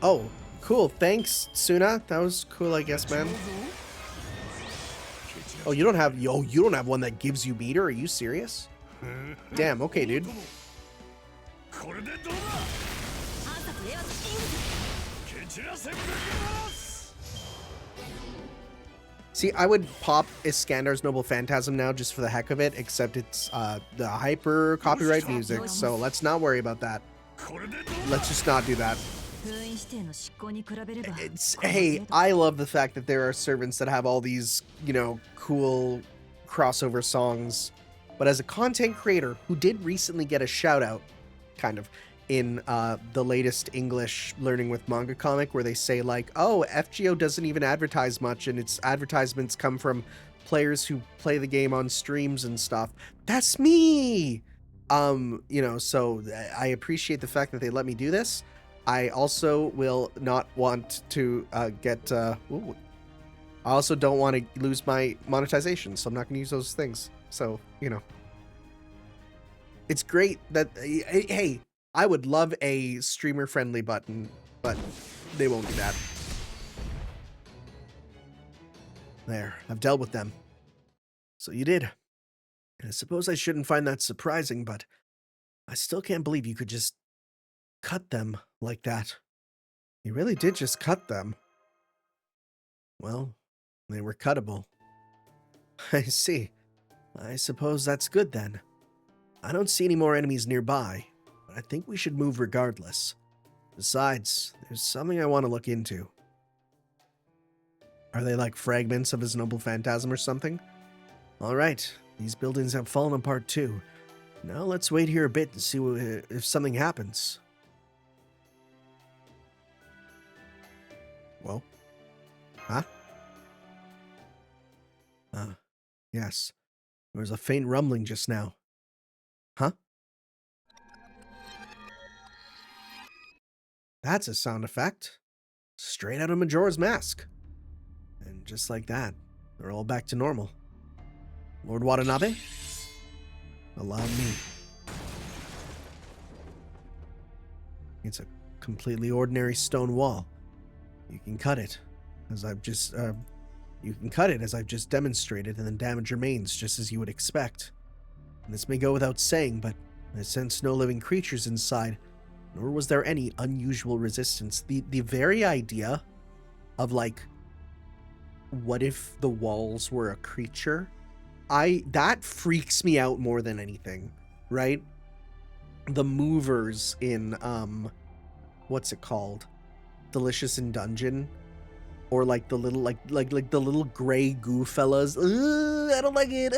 [SPEAKER 2] Oh, cool. Thanks, Suna. That was cool, I guess, man. Oh, you don't have one that gives you meter? Are you serious? Damn, okay, dude. See, I would pop Iskandar's Noble Phantasm now just for the heck of it, except it's the hyper copyright music, so let's not worry about that. Let's just not do that. Hey, I love the fact that there are servants that have all these, you know, cool crossover songs. But as a content creator who did recently get a shout out, kind of, in the latest English Learning with Manga comic, where they say like, oh, FGO doesn't even advertise much and its advertisements come from players who play the game on streams and stuff. That's me! You know, so I appreciate the fact that they let me do this. I also will not want to get... I also don't want to lose my monetization, so I'm not going to use those things. So, you know. It's great that... Hey, I would love a streamer-friendly button, but they won't do that. There, I've dealt with them. So you did. And I suppose I shouldn't find that surprising, but I still can't believe you could just cut them like that. You really did just cut them. Well, they were cuttable. I see. I suppose that's good then. I don't see any more enemies nearby, but I think we should move regardless. Besides, there's something I want to look into. Are they like fragments of his noble phantasm or something? Alright, these buildings have fallen apart too. Now let's wait here a bit and see if something happens. Whoa. Huh? Yes. There was a faint rumbling just now. Huh? That's a sound effect. Straight out of Majora's Mask. And just like that, they're all back to normal. Lord Watanabe? Allow me. It's a completely ordinary stone wall. You can cut it, as I've just demonstrated, and then damage remains just as you would expect. And this may go without saying, but I sense no living creatures inside, nor was there any unusual resistance. The very idea of, like, what if the walls were a creature? That freaks me out more than anything, right? The movers in, what's it called? Delicious in Dungeon, or like the little like the little gray goo fellas. I don't like it.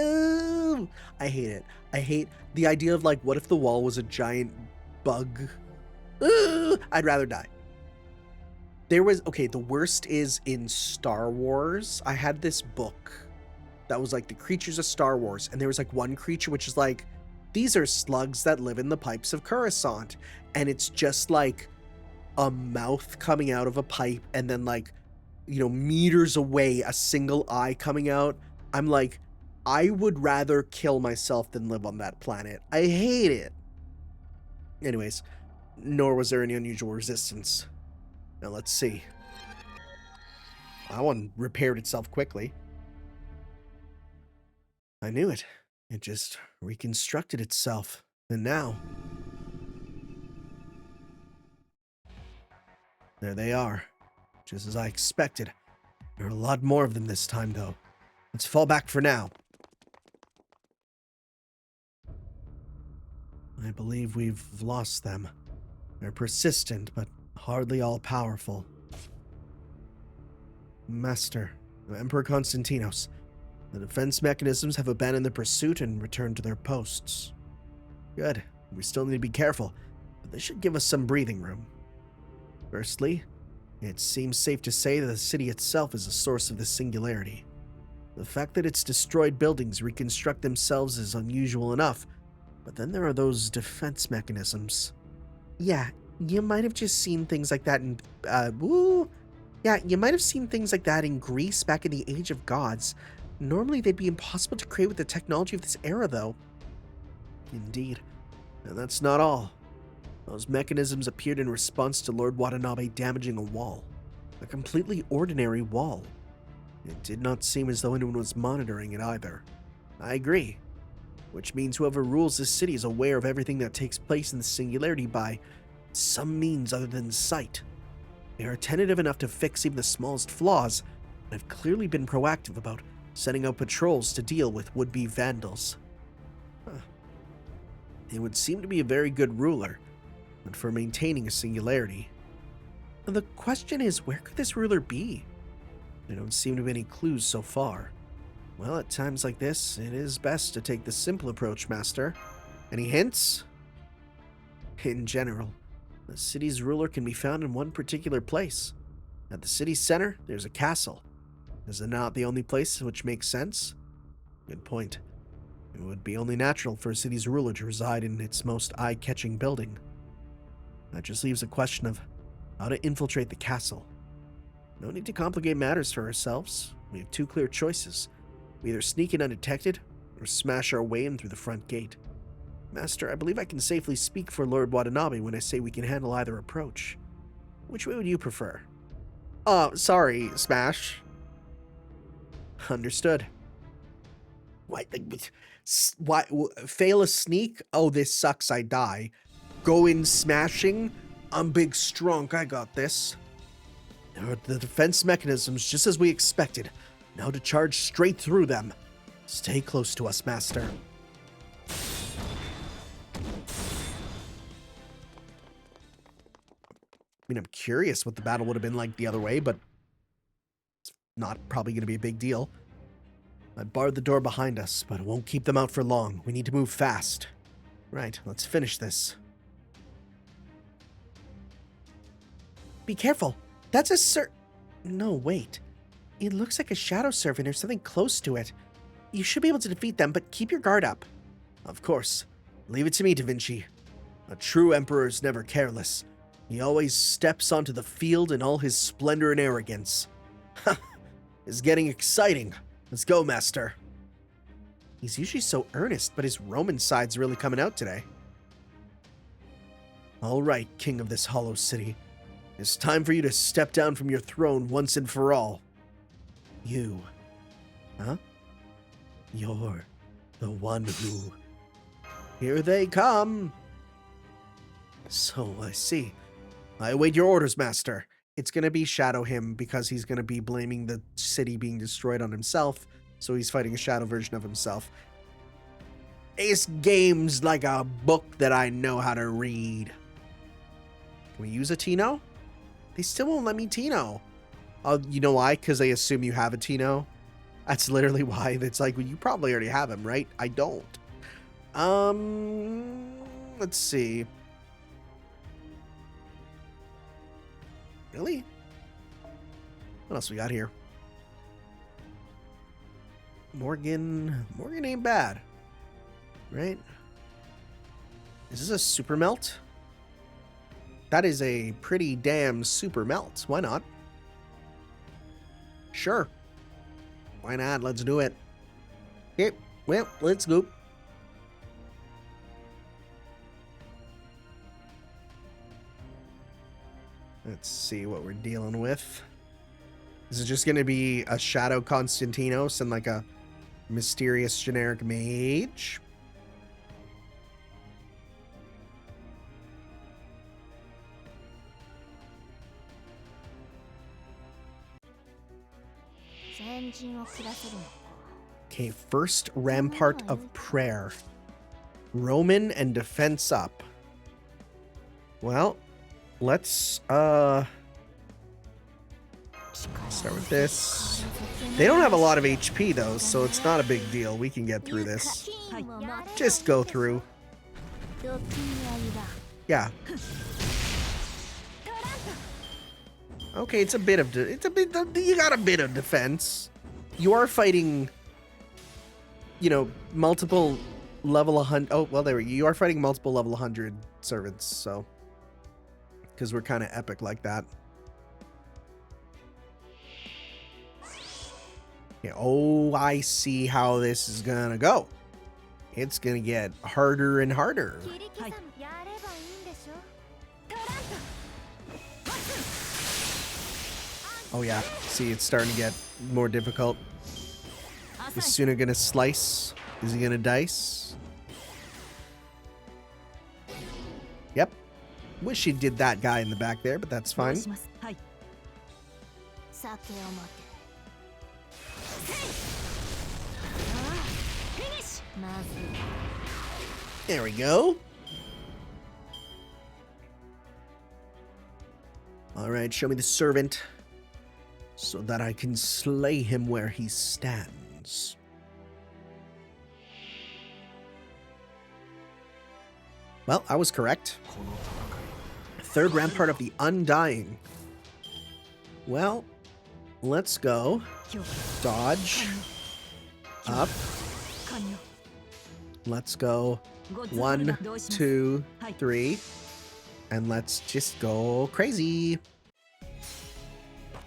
[SPEAKER 2] I hate it. I hate the idea of like, what if the wall was a giant bug? I'd rather die. There was, okay, the worst is in Star Wars. I had this book that was like the creatures of Star Wars, and there was like one creature which is like, these are slugs that live in the pipes of Coruscant, and it's just like a mouth coming out of a pipe, and then like, you know, meters away, a single eye coming out. I'm like, I would rather kill myself than live on that planet. I hate it. Anyways, nor was there any unusual resistance. Now let's see. That one repaired itself quickly. I knew it. It just reconstructed itself. And now... there they are. Just as I expected. There are a lot more of them this time, though. Let's fall back for now. I believe we've lost them. They're persistent, but hardly all-powerful. Master, Emperor Konstantinos, the defense mechanisms have abandoned the pursuit and returned to their posts. Good. We still need to be careful, but they should give us some breathing room. Firstly, It seems safe to say that the city itself is a source of this singularity. The fact that its destroyed buildings reconstruct themselves is unusual enough, but then there are those defense mechanisms. Yeah, you might have just seen things like that in, you might have seen things like that in Greece back in the Age of Gods. Normally they'd be impossible to create with the technology of this era, though. Indeed. And that's not all. Those mechanisms appeared in response to Lord Watanabe damaging a wall. A completely ordinary wall. It did not seem as though anyone was monitoring it either. I agree. Which means whoever rules this city is aware of everything that takes place in the singularity by some means other than sight. They are attentive enough to fix even the smallest flaws, and have clearly been proactive about sending out patrols to deal with would-be vandals. He would seem to be a very good ruler, but for maintaining a singularity. The question is, where could this ruler be? There don't seem to be any clues so far. Well, at times like this, it is best to take the simple approach, Master. Any hints? In general, the city's ruler can be found in one particular place. At the city's center, there's a castle. Is it not the only place which makes sense? Good point. It would be only natural for a city's ruler to reside in its most eye-catching building. That just leaves a question of how to infiltrate the castle. No need to complicate matters for ourselves. We have two clear choices. We either sneak in undetected, or smash our way in through the front gate. Master, I believe I can safely speak for Lord Watanabe when I say we can handle either approach. Which way would you prefer? Sorry, Smash. Understood. Why, fail a sneak? Oh, this sucks, I die. Go in smashing? I'm big strong, I got this. There are the defense mechanisms just as we expected. Now to charge straight through them. Stay close to us, Master. I mean, I'm curious what the battle would have been like the other way, but it's not probably going to be a big deal. I barred the door behind us, but it won't keep them out for long. We need to move fast. Right, let's finish this. Be careful. That's a No, wait. It looks like a shadow servant or something close to it. You should be able to defeat them, but keep your guard up. Of course. Leave it to me, Da Vinci. A true emperor is never careless. He always steps onto the field in all his splendor and arrogance. Ha! It's getting exciting. Let's go, Master. He's usually so earnest, but his Roman side's really coming out today. All right, king of this hollow city. It's time for you to step down from your throne once and for all. You. Huh? You're the one who... Here they come. So, I see. I await your orders, Master. It's gonna be Shadow him because he's gonna be blaming the city being destroyed on himself, so he's fighting a shadow version of himself. This game's like a book that I know how to read. Can we use a Tino? They still won't let me Tino. You know why? Because they assume you have a Tino. That's literally why. It's like, well, you probably already have him, right? I don't. Let's see. Really? What else we got here? Morgan ain't bad. Right? Is this a super melt? That is a pretty damn super melt. Why not? Sure. Why not? Let's do it. Okay, well, let's go. Let's see what we're dealing with. Is it just going to be a Shadow Konstantinos and like a mysterious generic mage? Okay, first Rampart of Prayer. Roman and defense up. Well, let's start with this. They don't have a lot of HP though, so it's not a big deal. We can get through this. Just go through. Yeah. Okay, it's a bit of you got a bit of defense. You are fighting, you know, multiple level 100. Oh, well, there we go. You are fighting multiple level 100 servants, so because we're kind of epic like that. Yeah, oh, I see how this is gonna go. It's gonna get harder and harder. Oh yeah, see, it's starting to get more difficult. Is Suna gonna slice? Is he gonna dice? Yep. Wish he did that guy in the back there, but that's fine. There we go. Alright, show me the servant so that I can slay him where he stands. Well, I was correct. Third rampart of the Undying. Well, let's go. Dodge. Up. Let's go. 1, 2, 3. And let's just go crazy.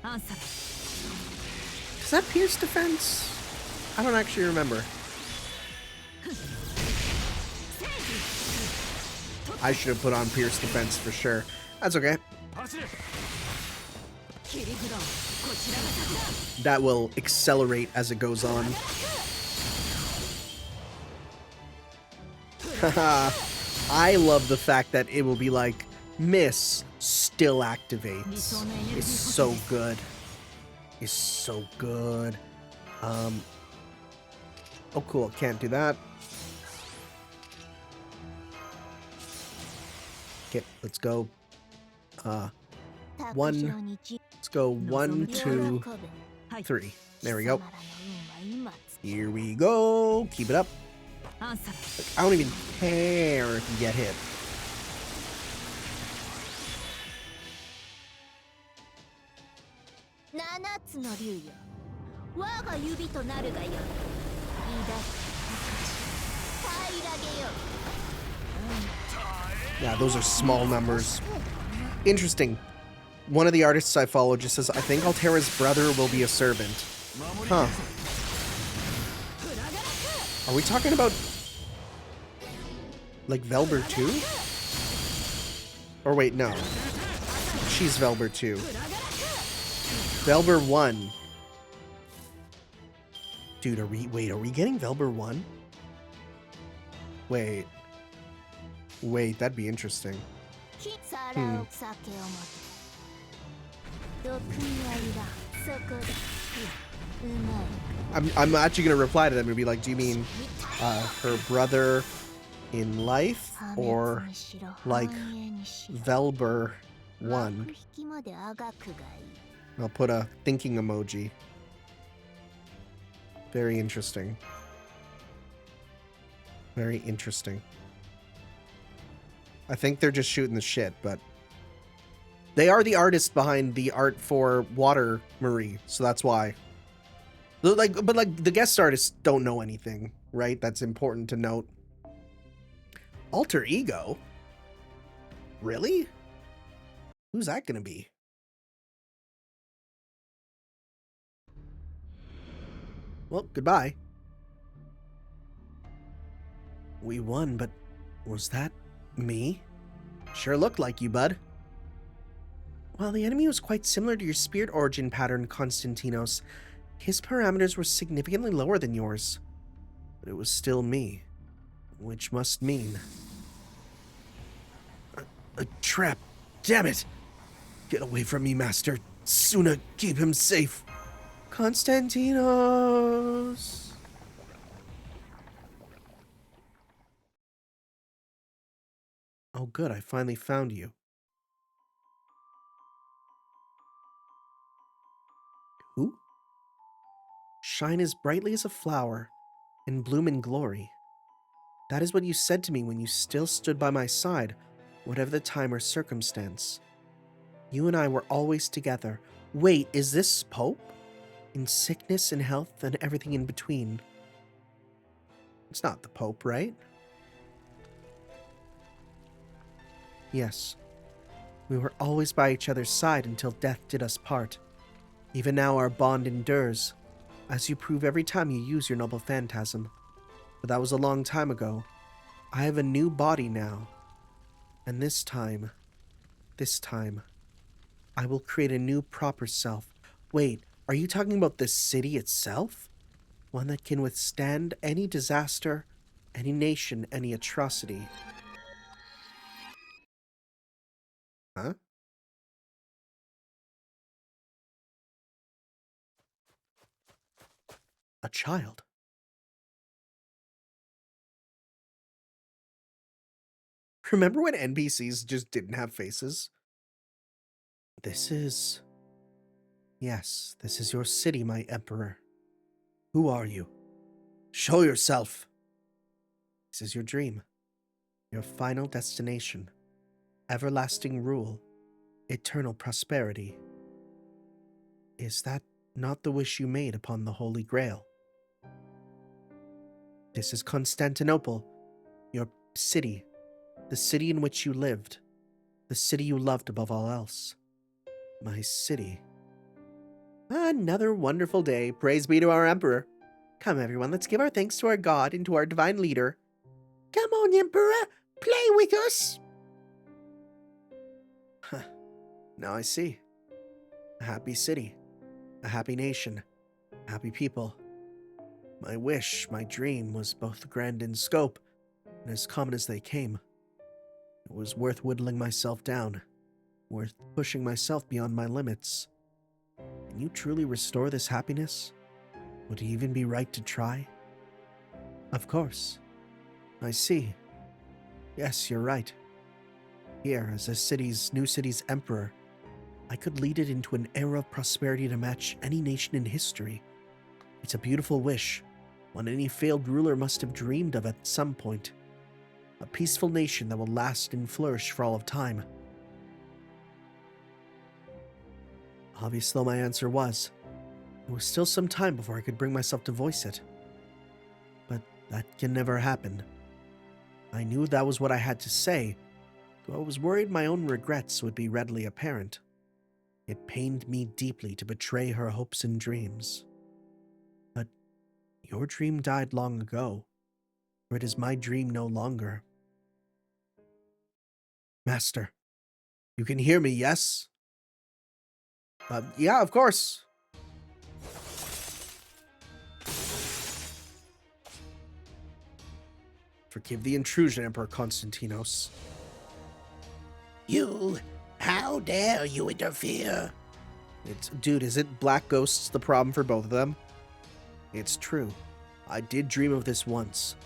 [SPEAKER 2] Does that pierce defense? I don't actually remember. I should have put on pierce defense for sure. That's okay. That will accelerate as it goes on. Haha. I love the fact that it will be like, miss, still activates. It's so good. It's so good. Oh cool, can't do that. Okay, let's go. 1. Let's go 1, 2, 3. There we go. Here we go. Keep it up. Look, I don't even care if you get hit. Yeah, those are small numbers. Interesting. One of the artists I follow just says, I think Altera's brother will be a servant. Huh. Are we talking about, like, Velber 2? Or wait, no. She's Velber 2. Velber 1. Dude, are we getting Velber 1? Wait, that'd be interesting. I'm actually gonna reply to them and be like, do you mean her brother in life or like Velber 1? I'll put a thinking emoji. Very interesting. Very interesting. I think they're just shooting the shit, but they are the artist behind the art for Water Marie, so that's why. But the guest artists don't know anything, right? That's important to note. Alter Ego? Really? Who's that gonna be? Well, goodbye. We won, but was that me? Sure looked like you, bud. While the enemy was quite similar to your spirit origin pattern, Konstantinos, his parameters were significantly lower than yours. But it was still me, which must mean... A trap! Damn it! Get away from me, Master. Suna, keep him safe. Constantinos! Oh good, I finally found you. Who? Shine as brightly as a flower, and bloom in glory. That is what you said to me when you still stood by my side, whatever the time or circumstance. You and I were always together. Wait, is this Pope? In sickness and health and everything in between. It's not the Pope, right? Yes. We were always by each other's side until death did us part. Even now our bond endures, as you prove every time you use your noble phantasm. But that was a long time ago. I have a new body now. And this time, I will create a new proper self. Wait, are you talking about the city itself? One that can withstand any disaster, any nation, any atrocity. Huh? A child. Remember when NPCs just didn't have faces? Yes, this is your city, my emperor. Who are you? Show yourself. This is your dream. Your final destination. Everlasting rule. Eternal prosperity. Is that not the wish you made upon the Holy Grail? This is Constantinople, your city, the city in which you lived, the city you loved above all else. My city. Another wonderful day. Praise be to our Emperor. Come, everyone, let's give our thanks to our God and to our divine leader. Come on, Emperor, play with us. Huh. Now I see. A happy city, a happy nation, happy people. My wish, my dream, was both grand in scope and as common as they came. It was worth whittling myself down, worth pushing myself beyond my limits. Can you truly restore this happiness? Would it even be right to try? Of course. I see. Yes, you're right. Here, as new city's emperor, I could lead it into an era of prosperity to match any nation in history. It's a beautiful wish, one any failed ruler must have dreamed of at some point. A peaceful nation that will last and flourish for all of time. Obvious though my answer was, it was still some time before I could bring myself to voice it. But that can never happen. I knew that was what I had to say, though I was worried my own regrets would be readily apparent. It pained me deeply to betray her hopes and dreams. But your dream died long ago, for it is my dream no longer. Master, you can hear me, yes? Yeah, of course. Forgive the intrusion, Emperor Konstantinos.
[SPEAKER 4] How dare you interfere?
[SPEAKER 2] Dude, is it black ghosts the problem for both of them? It's true. I did dream of this once.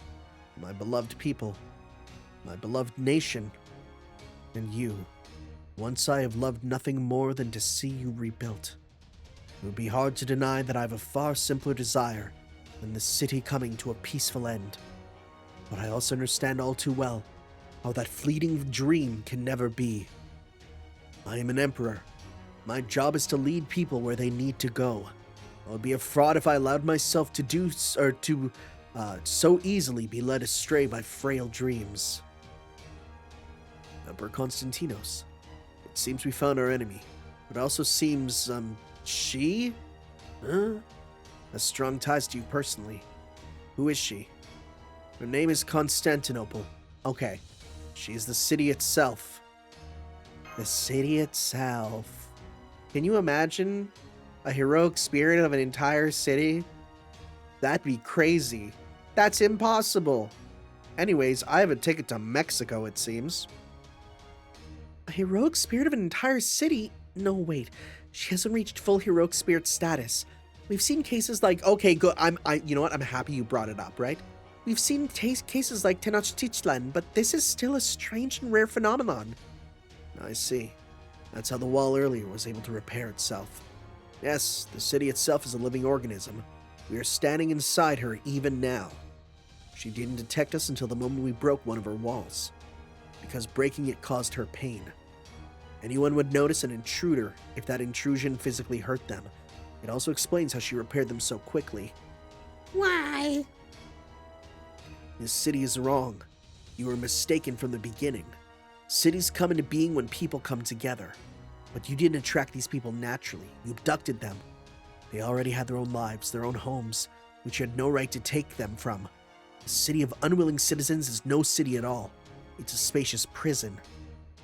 [SPEAKER 2] My beloved people. My beloved nation. And you. Once I have loved nothing more than to see you rebuilt. It would be hard to deny that I have a far simpler desire than the city coming to a peaceful end. But I also understand all too well how that fleeting dream can never be. I am an emperor. My job is to lead people where they need to go. I would be a fraud if I allowed myself to so easily be led astray by frail dreams. Emperor Constantinos, it seems we found our enemy. It also seems, she? Huh? Has strong ties to you personally. Who is she? Her name is Constantinople. Okay. She's the city itself. The city itself. Can you imagine a heroic spirit of an entire city? That'd be crazy. That's impossible. Anyways, I have a ticket to Mexico, it seems. A heroic spirit of an entire city? No, wait. She hasn't reached full heroic spirit status. We've seen cases like, okay, good. You know what? I'm happy you brought it up, right? We've seen cases like Tenochtitlan, but this is still a strange and rare phenomenon. I see. That's how the wall earlier was able to repair itself. Yes, the city itself is a living organism. We are standing inside her even now. She didn't detect us until the moment we broke one of her walls, because breaking it caused her pain. Anyone would notice an intruder if that intrusion physically hurt them. It also explains how she repaired them so quickly.
[SPEAKER 4] Why?
[SPEAKER 2] This city is wrong. You were mistaken from the beginning. Cities come into being when people come together. But you didn't attract these people naturally. You abducted them. They already had their own lives, their own homes, which you had no right to take them from. A city of unwilling citizens is no city at all. It's a spacious prison.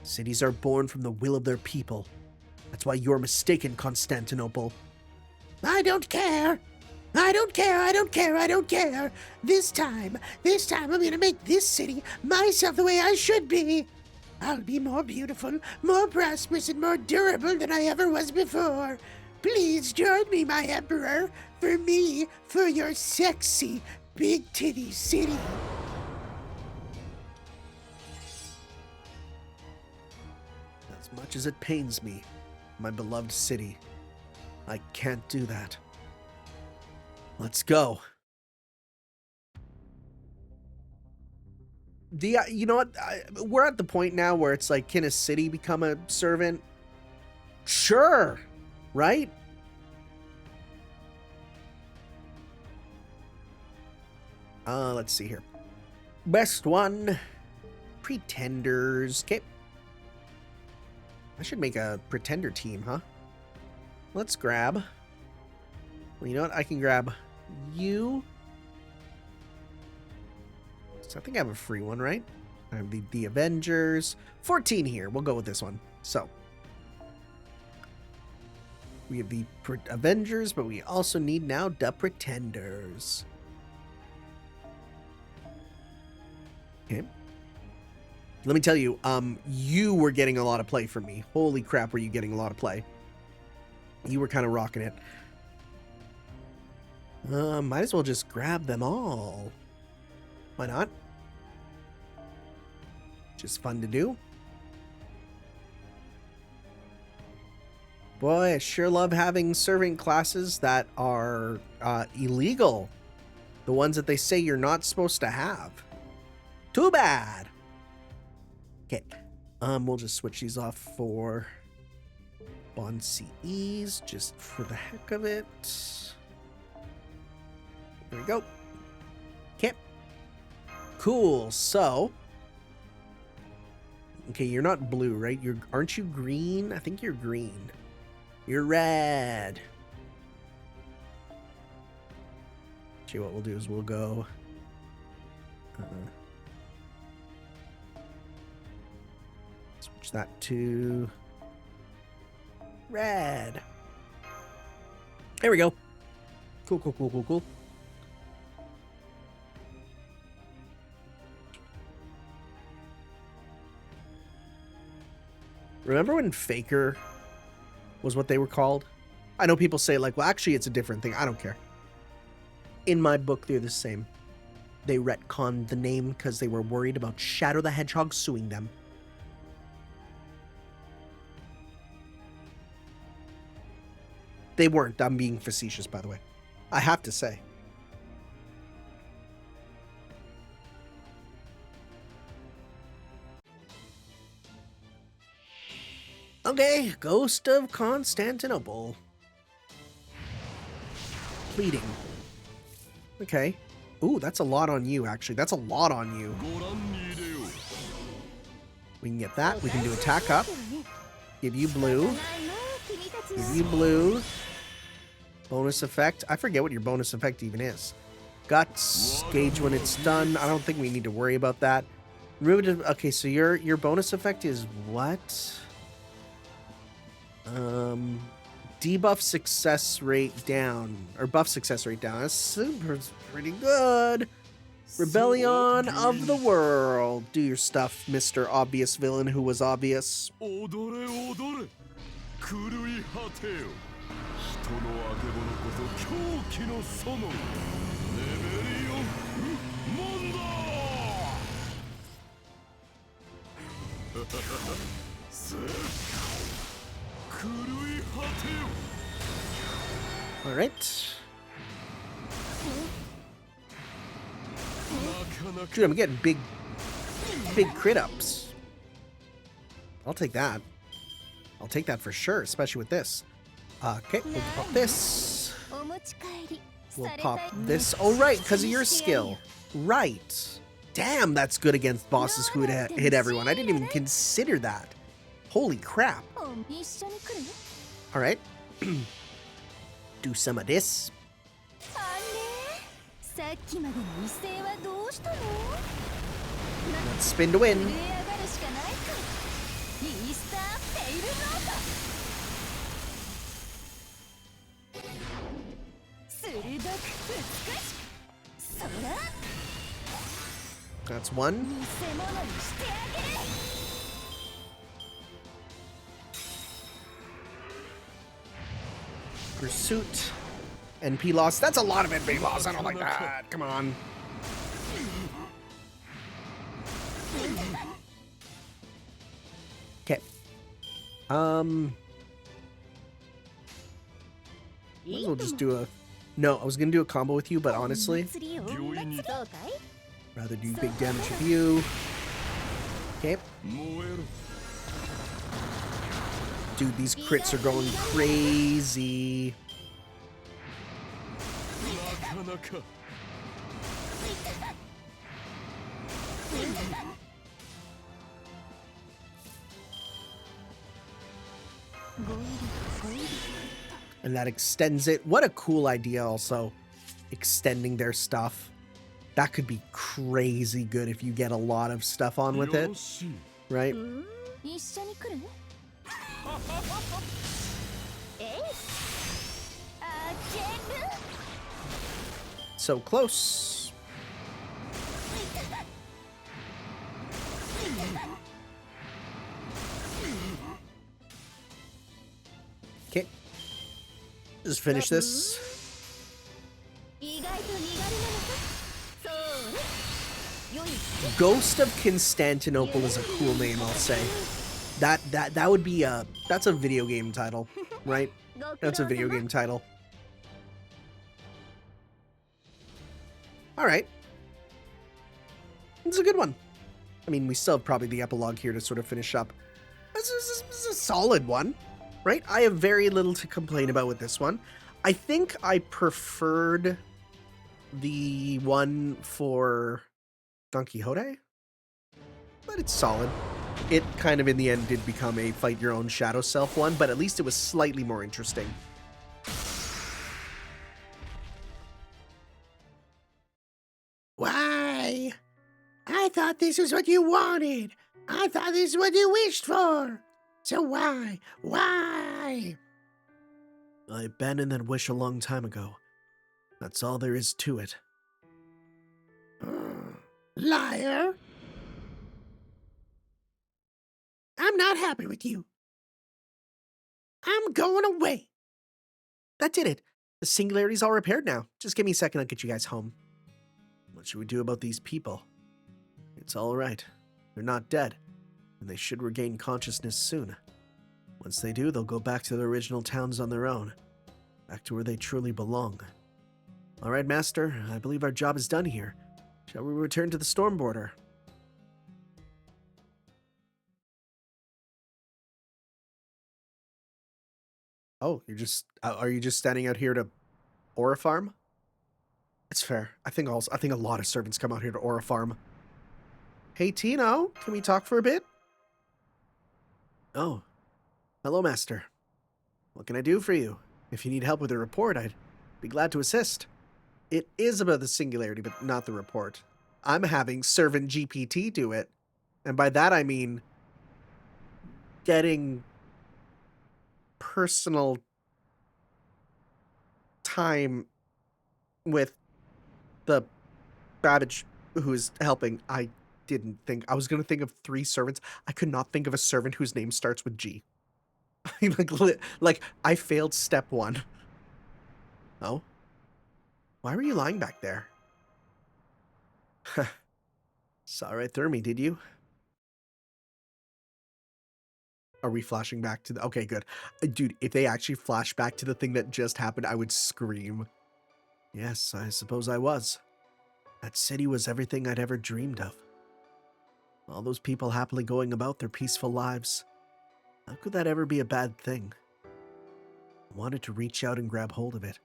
[SPEAKER 2] Cities are born from the will of their people. That's why you're mistaken, Constantinople.
[SPEAKER 4] I don't care. I don't care. I don't care. I don't care. This time I'm gonna make this city myself the way I should be. I'll be more beautiful, more prosperous, and more durable than I ever was before. Please join me, my emperor. For me, for your sexy, big titty city.
[SPEAKER 2] As much as it pains me, my beloved city, I can't do that. Let's go. You know what? We're at the point now where it's like, can a city become a servant? Sure, right? Let's see here. Best one. Pretenders. Okay. I should make a pretender team, huh? Let's grab. Well, you know what? I can grab you. So I think I have a free one, right? I have the Avengers. 14 here. We'll go with this one. So we have the Avengers, but we also need now the Pretenders. Okay. Let me tell you, you were getting a lot of play from me. Holy crap, were you getting a lot of play. You were kind of rocking it. Might as well just grab them all. Why not? Just fun to do. Boy, I sure love having servant classes that are illegal. The ones that they say you're not supposed to have. Too bad. Okay. We'll just switch these off for Bond CEs just for the heck of it. There we go. Okay. Cool. So, okay, you're not blue, right? Aren't you green? I think you're green. You're red. Actually, what we'll do is we'll go. Switch that to red. There we go. Cool, cool, cool, cool, cool. Remember when Faker was what they were called? I know people say like, well, actually it's a different thing. I don't care. In my book, they're the same. They retconned the name because they were worried about Shadow the Hedgehog suing them. They weren't. I'm being facetious, by the way. I have to say. Okay, Ghost of Constantinople. Pleading. Okay. Ooh, that's a lot on you, actually. That's a lot on you. We can get that. We can do attack up. Give you blue. Give you blue. Bonus effect. I forget what your bonus effect even is. Guts. Gauge when it's done. I don't think we need to worry about that. Okay, so your bonus effect is what? Debuff success rate down, or buff success rate down. That's super, pretty good. Rebellion of the World. Do your stuff, Mr. Obvious Villain who was obvious. All right. Dude, I'm getting big crit ups. I'll take that. I'll take that for sure, especially with this. Okay, we'll pop this.
[SPEAKER 3] お持ち帰り
[SPEAKER 2] We'll
[SPEAKER 3] され
[SPEAKER 2] pop
[SPEAKER 3] たい
[SPEAKER 2] this. Oh, right, because of your skill. Right. Damn, that's good against bosses who would hit everyone. I didn't even consider that. Holy crap.
[SPEAKER 3] 一緒に来る
[SPEAKER 2] All right. Do some of this.
[SPEAKER 3] あれさっきまでの威勢はどうしたの
[SPEAKER 2] Let's spin to win.
[SPEAKER 3] 震え上がるしかないかイースターペイルノート鋭く美しくそら
[SPEAKER 2] That's one.
[SPEAKER 3] 見せ物にしてあげる
[SPEAKER 2] Pursuit. NP loss. That's a lot of NP loss. I don't like that. Come on. Okay. Might as well just do a... No, I was gonna do a combo with you, but honestly,
[SPEAKER 3] 祭りをそうかい
[SPEAKER 2] rather do big damage with you. Okay. Dude, these crits are going crazy. And that extends it. What a cool idea also. Extending their stuff. That could be crazy good if you get a lot of stuff on with it. Right?
[SPEAKER 3] 一緒に来るえいあげる
[SPEAKER 2] So close. Okay. Just finish this.
[SPEAKER 3] 意外と身軽なのかそれよい
[SPEAKER 2] Ghost of Constantinople is a cool name, I'll say. That would be that's a video game title, right? That's a video game title. All right. It's a good one. I mean, we still have probably the epilogue here to sort of finish up. This is a solid one, right? I have very little to complain about with this one. I think I preferred the one for Don Quixote, but it's solid. It kind of in the end did become a fight your own shadow self one, but at least it was slightly more interesting. Why? I thought this is what you wanted. I thought this is what you wished for. So why? Why? I abandoned that wish a long time ago. That's all there is to it. Liar! I'm not happy with you. I'm going away. That did it. The singularity's all repaired now. Just give me a second, I'll get you guys home. What should we do about these people? It's all right. They're not dead, and they should regain consciousness soon. Once they do, they'll go back to their original towns on their own. Back to where they truly belong. All right, Master, I believe our job is done here. Shall we return to the storm border? Oh, are you just standing out here to Aura Farm? It's fair. I think a lot of servants come out here to Aura Farm. Hey, Tino, can we talk for a bit? Oh, hello, Master. What can I do for you? If you need help with a report, I'd be glad to assist. It is about the singularity, but not the report. I'm having Servant GPT do it. And by that I mean getting personal time with the Babbage who's helping. I was going to think of 3 servants. I could not think of a servant whose name starts with G. like I failed step 1. Oh? Why were you lying back there? Saw right through me, did you? Are we flashing back to the... Okay, good. Dude, if they actually flash back to the thing that just happened, I would scream. Yes, I suppose I was. That city was everything I'd ever dreamed of. All those people happily going about their peaceful lives. How could that ever be a bad thing? I wanted to reach out and grab hold of it.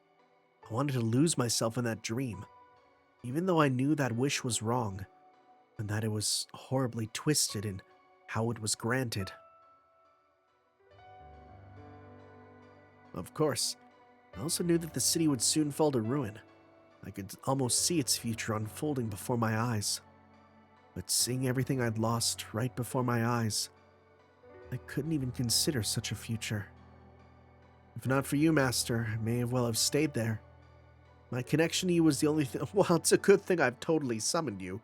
[SPEAKER 2] I wanted to lose myself in that dream, even though I knew that wish was wrong, and that it was horribly twisted in how it was granted. Of course, I also knew that the city would soon fall to ruin. I could almost see its future unfolding before my eyes. But seeing everything I'd lost right before my eyes, I couldn't even consider such a future. If not for you, Master, I may well have stayed there. My connection to you was the only thing— well, it's a good thing I've totally summoned you.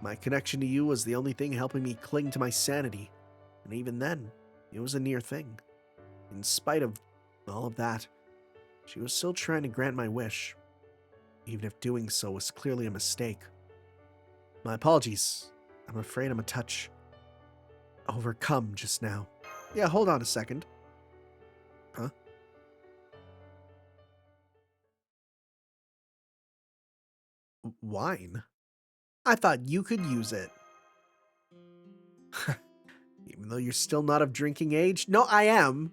[SPEAKER 2] My connection to you was the only thing helping me cling to my sanity, and even then, it was a near thing. In spite of all of that, she was still trying to grant my wish, even if doing so was clearly a mistake. My apologies. I'm afraid I'm a touch overcome just now. Yeah, hold on a second. Huh? Wine? I thought you could use it. Even though you're still not of drinking age? No, I am.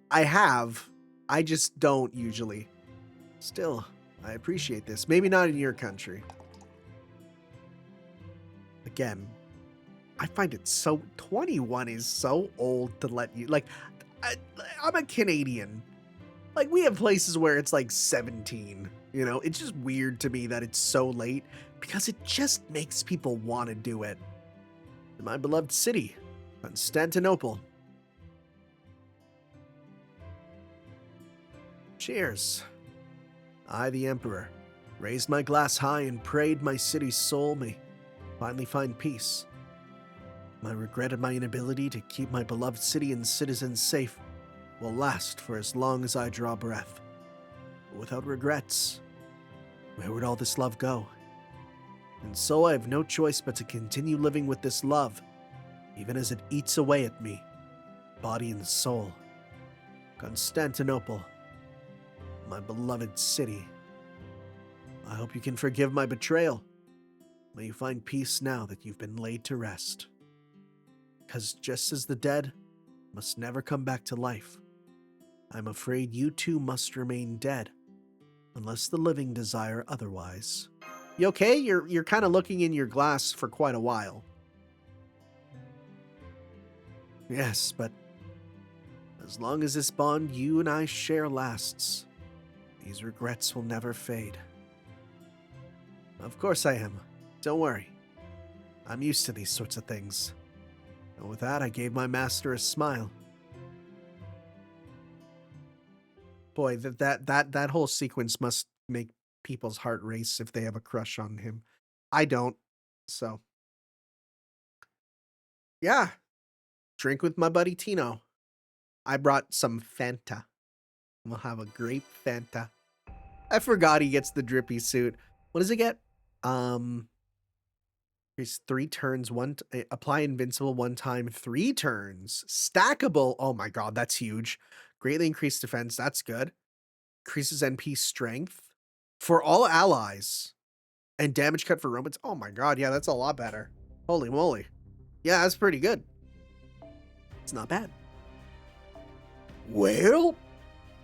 [SPEAKER 2] I have. I just don't usually. Still, I appreciate this. Maybe not in your country. Again, I find it so— 21 is so old to let you— like, I'm a Canadian. Like, we have places where it's like 17, you know? It's just weird to me that it's so late, because it just makes people want to do it. In my beloved city, Constantinople. Cheers. I, the Emperor, raised my glass high and prayed my city's soul may finally find peace. My regret at my inability to keep my beloved city and citizens safe will last for as long as I draw breath. But without regrets, where would all this love go? And so I have no choice but to continue living with this love, even as it eats away at me, body and soul. Constantinople, my beloved city. I hope you can forgive my betrayal. May you find peace now that you've been laid to rest. Because just as the dead must never come back to life, I'm afraid you too must remain dead, unless the living desire otherwise. You okay? You're kind of looking in your glass for quite a while. Yes, but as long as this bond you and I share lasts, these regrets will never fade. Of course I am. Don't worry. I'm used to these sorts of things. And with that, I gave my master a smile. Boy, that whole sequence must make people's heart race if they have a crush on him. I don't, so. Yeah. Drink with my buddy Tino. I brought some Fanta. We'll have a grape Fanta. I forgot he gets the drippy suit. What does it get? Here's 3 turns. Apply invincible 1 time, 3 turns. Stackable. Oh my god, that's huge. Greatly increased defense. That's good. Increases NP strength for all allies. And damage cut for Romans. Oh my god, yeah, that's a lot better. Holy moly. Yeah, that's pretty good. It's not bad. Well.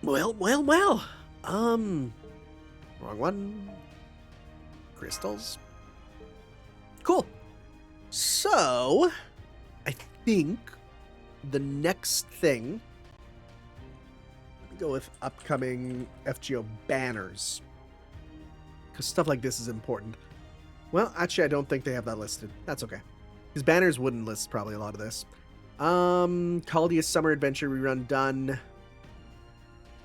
[SPEAKER 2] Wrong one. Crystals. Cool. So, I think the next thing, let me go with upcoming FGO banners, because stuff like this is important. Well, actually, I don't think they have that listed. That's okay, because banners wouldn't list probably a lot of this. Caldia Summer Adventure rerun done.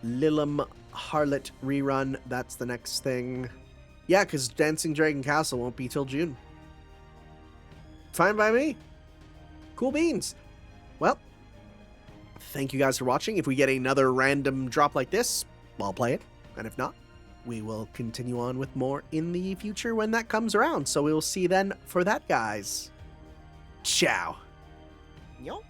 [SPEAKER 2] Lilum Harlot rerun, that's the next thing. Yeah, because Dancing Dragon Castle won't be till June. Fine by me. Cool beans. Well, thank you guys for watching. If we get another random drop like this, I'll play it. And if not, we will continue on with more in the future when that comes around. So we will see you then for that, guys. Ciao. Yo.